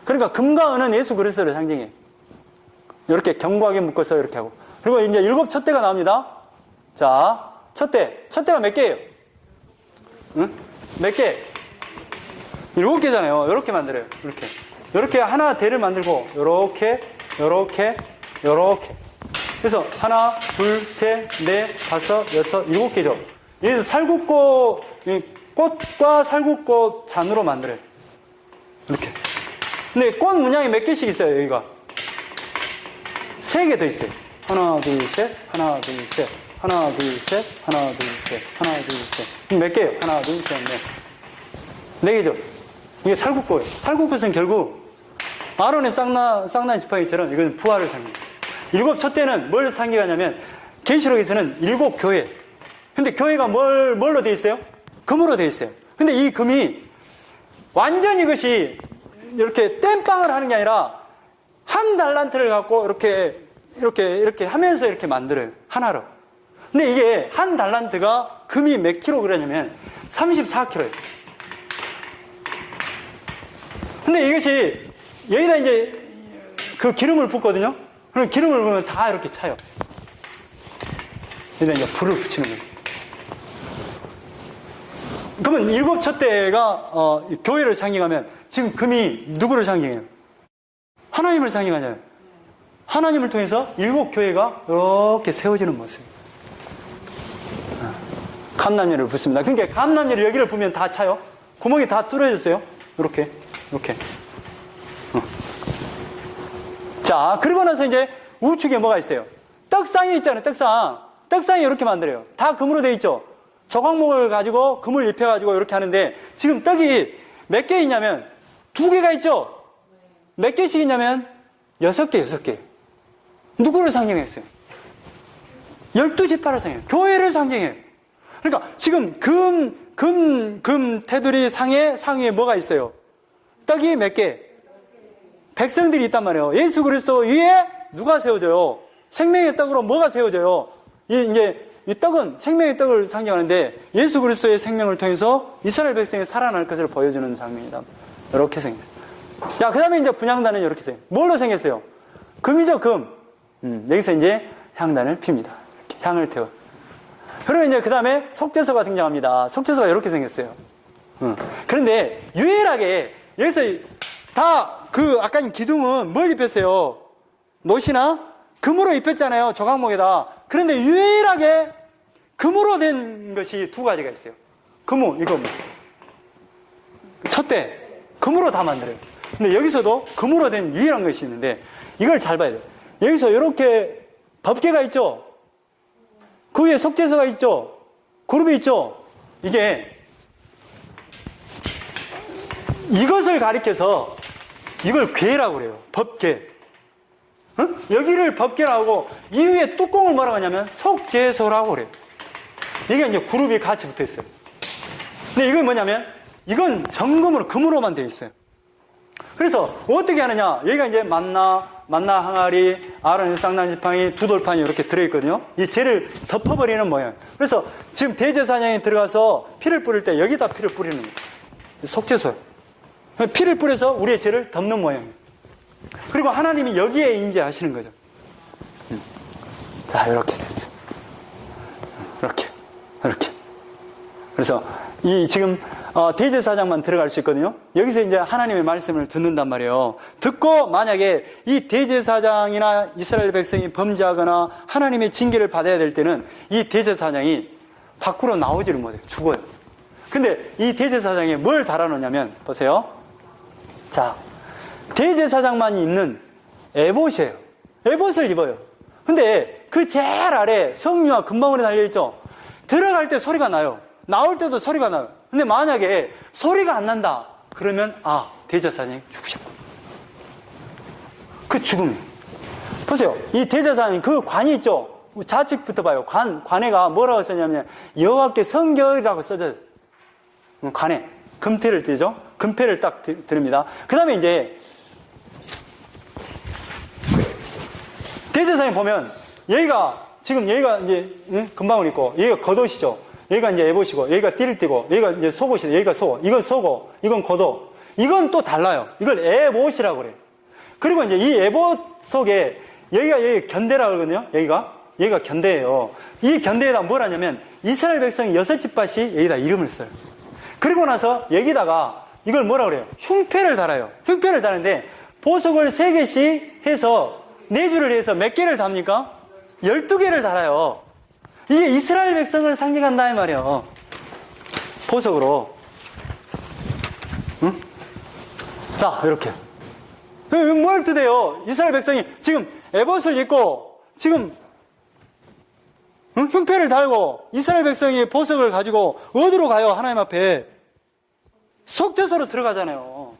그러니까 금과 은은 예수 그리스도를 상징해요. 이렇게 견고하게 묶어서 이렇게 하고. 그리고 이제 7촛대가 나옵니다. 자, 촛대가 몇 개예요? 응? 몇 개? 7개잖아요. 이렇게 만들어요. 이렇게 하나 대를 만들고, 이렇게. 그래서 하나, 둘, 셋, 넷, 다섯, 여섯, 7개죠. 여기서 살구꽃, 꽃과 살구꽃 잔으로 만들어요. 이렇게. 근데 꽃 문양이 몇 개씩 있어요, 여기가? 3개 더 있어요. 하나, 둘, 셋, 하나, 둘, 셋, 하나, 둘, 셋, 하나, 둘, 셋, 하나, 둘, 셋. 몇 개예요? 하나, 둘, 셋, 넷. 4개죠? 이게 살구꽃이에요. 살구꽃은 결국 아론의 쌍난 지팡이처럼 이건 부활을 상징해요. 7촛대는 뭘 상징하냐면 계시록에서는 7교회. 근데 교회가 뭘로 돼 있어요? 금으로 돼 있어요. 근데 이 금이 완전히 이것이 이렇게 땜빵을 하는 게 아니라 한 달란트를 갖고 이렇게 이렇게 하면서 이렇게 만들어요. 하나로. 근데 이게 한 달란트가 금이 몇 킬로그램이냐면 34kg예요. 근데 이것이 여기다 이제 그 기름을 붓거든요. 그럼 기름을 부으면 다 이렇게 차요. 여기다 이제 불을 붙이는 거예요. 그러면 일곱 촛대가 교회를 상징하면 지금 금이 누구를 상징해요? 하나님을 상징하잖아요. 하나님을 통해서 일곱 교회가 이렇게 세워지는 모습. 감람유를 붓습니다. 그러니까 감람유를 여기를 보면 다 차요. 구멍이 다 뚫어졌어요. 이렇게. 자, 그러고 나서 이제 우측에 뭐가 있어요? 떡상이 있잖아요. 떡상이 이렇게 만들어요. 다 금으로 되어 있죠. 조각목을 가지고 금을 입혀가지고 이렇게 하는데 지금 떡이 몇 개 있냐면 2개가 있죠. 몇 개씩 있냐면 6개. 누구를 상징했어요? 12지파를 상징해요. 교회를 상징해요. 그러니까 지금 금 테두리 상위에 뭐가 있어요? 떡이 몇 개? 백성들이 있단 말이에요. 예수 그리스도 위에 누가 세워져요? 생명의 떡으로 뭐가 세워져요? 이 떡은 생명의 떡을 상징하는데 예수 그리스도의 생명을 통해서 이스라엘 백성이 살아날 것을 보여주는 장면이다. 이렇게 생겼어요. 자, 그 다음에 이제 분향단은 이렇게 생겼어요. 뭘로 생겼어요? 금이죠, 금. 여기서 이제 향단을 핍니다. 이렇게 향을 태워. 그리고 이제 그 다음에 속죄소가 등장합니다. 속죄소가 이렇게 생겼어요. 그런데 유일하게 여기서 다 아까 기둥은 뭘 입혔어요? 못이나 금으로 입혔잖아요. 조각목에다. 그런데 유일하게 금으로 된 것이 2가지가 있어요. 이거 촛대 금으로 다 만들어요. 근데 여기서도 금으로 된 유일한 것이 있는데 이걸 잘 봐야 돼요. 여기서 이렇게 법궤가 있죠. 그 위에 속죄소가 있죠. 그룹이 있죠. 이것을 가리켜서 이걸 궤라고 그래요. 법궤. 여기를 법궤라고 하고 이 위에 뚜껑을 뭐라고 하냐면 속죄소라고 그래요. 이게 이제 그룹이 같이 붙어 있어요. 근데 이건 뭐냐면 이건 정금으로 금으로만 되어 있어요. 그래서 어떻게 하느냐? 여기가 이제 만나 항아리, 아론의 쌍난 지팡이, 2돌판이 이렇게 들어있거든요. 이 죄를 덮어버리는 모양. 그래서 지금 대제사장이 들어가서 피를 뿌릴 때 여기다 피를 뿌리는 거예요. 속죄소. 피를 뿌려서 우리의 죄를 덮는 모양이에요. 그리고 하나님이 여기에 임재하시는 거죠. 자, 이렇게 됐어요. 이렇게. 그래서 지금 대제사장만 들어갈 수 있거든요. 여기서 이제 하나님의 말씀을 듣는단 말이에요. 듣고 만약에 이 대제사장이나 이스라엘 백성이 범죄하거나 하나님의 징계를 받아야 될 때는 이 대제사장이 밖으로 나오지를 못해요. 죽어요. 근데 이 대제사장에 뭘 달아놓냐면 보세요. 자, 대제사장만 입는 에봇이에요. 에봇을 입어요. 근데 그 제일 아래 성류와 금방울이 달려있죠. 들어갈 때 소리가 나요. 나올 때도 소리가 나요. 근데 만약에 소리가 안 난다 그러면 대제사장이 죽으셨고, 그 죽음이. 보세요. 이 대제사장이 그 관이 있죠. 좌측부터 봐요. 관에가 뭐라고 써냐면 여호와께 성결이라고 써져요. 관에 금태를 띄죠. 금패를 딱 드립니다. 그 다음에 이제 대제사장이 보면 여기가 이제 금방울 있고 여기가 겉옷이죠. 여기가 이제 에봇이고 여기가 띠를 띠고 여기가 이제 속옷이죠. 여기가 속옷. 이건 속옷, 이건 겉옷. 이건 또 달라요. 이걸 에봇이라고 그래요. 그리고 이제 이 에봇 속에 여기 견대라고 그러거든요. 여기가 견대예요. 이 견대에다 뭘 하냐면 이스라엘 백성이 6집밭이 여기다 이름을 써요. 그리고 나서 여기다가 이걸 뭐라고 그래요? 흉패를 달아요. 흉패를 다는데 보석을 3개씩 해서 4줄을 해서 몇 개를 답니까? 12개를 달아요. 이게 이스라엘 백성을 상징한다 이 말이에요. 보석으로. 응? 자, 이렇게. 뭘 뜻해요? 이스라엘 백성이 지금 에봇을 입고 지금 흉패를 달고 이스라엘 백성이 보석을 가지고 어디로 가요? 하나님 앞에 속죄소로 들어가잖아요.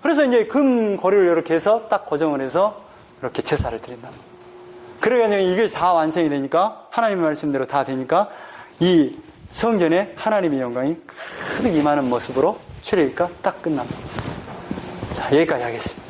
그래서 이제 금고리를 이렇게 해서 딱 고정을 해서 이렇게 제사를 드린다. 그러니까 이게 다 완성이 되니까 하나님의 말씀대로 다 되니까 이 성전에 하나님의 영광이 크게 임하는 모습으로 출애굽기가 딱 끝납니다. 자, 여기까지 하겠습니다.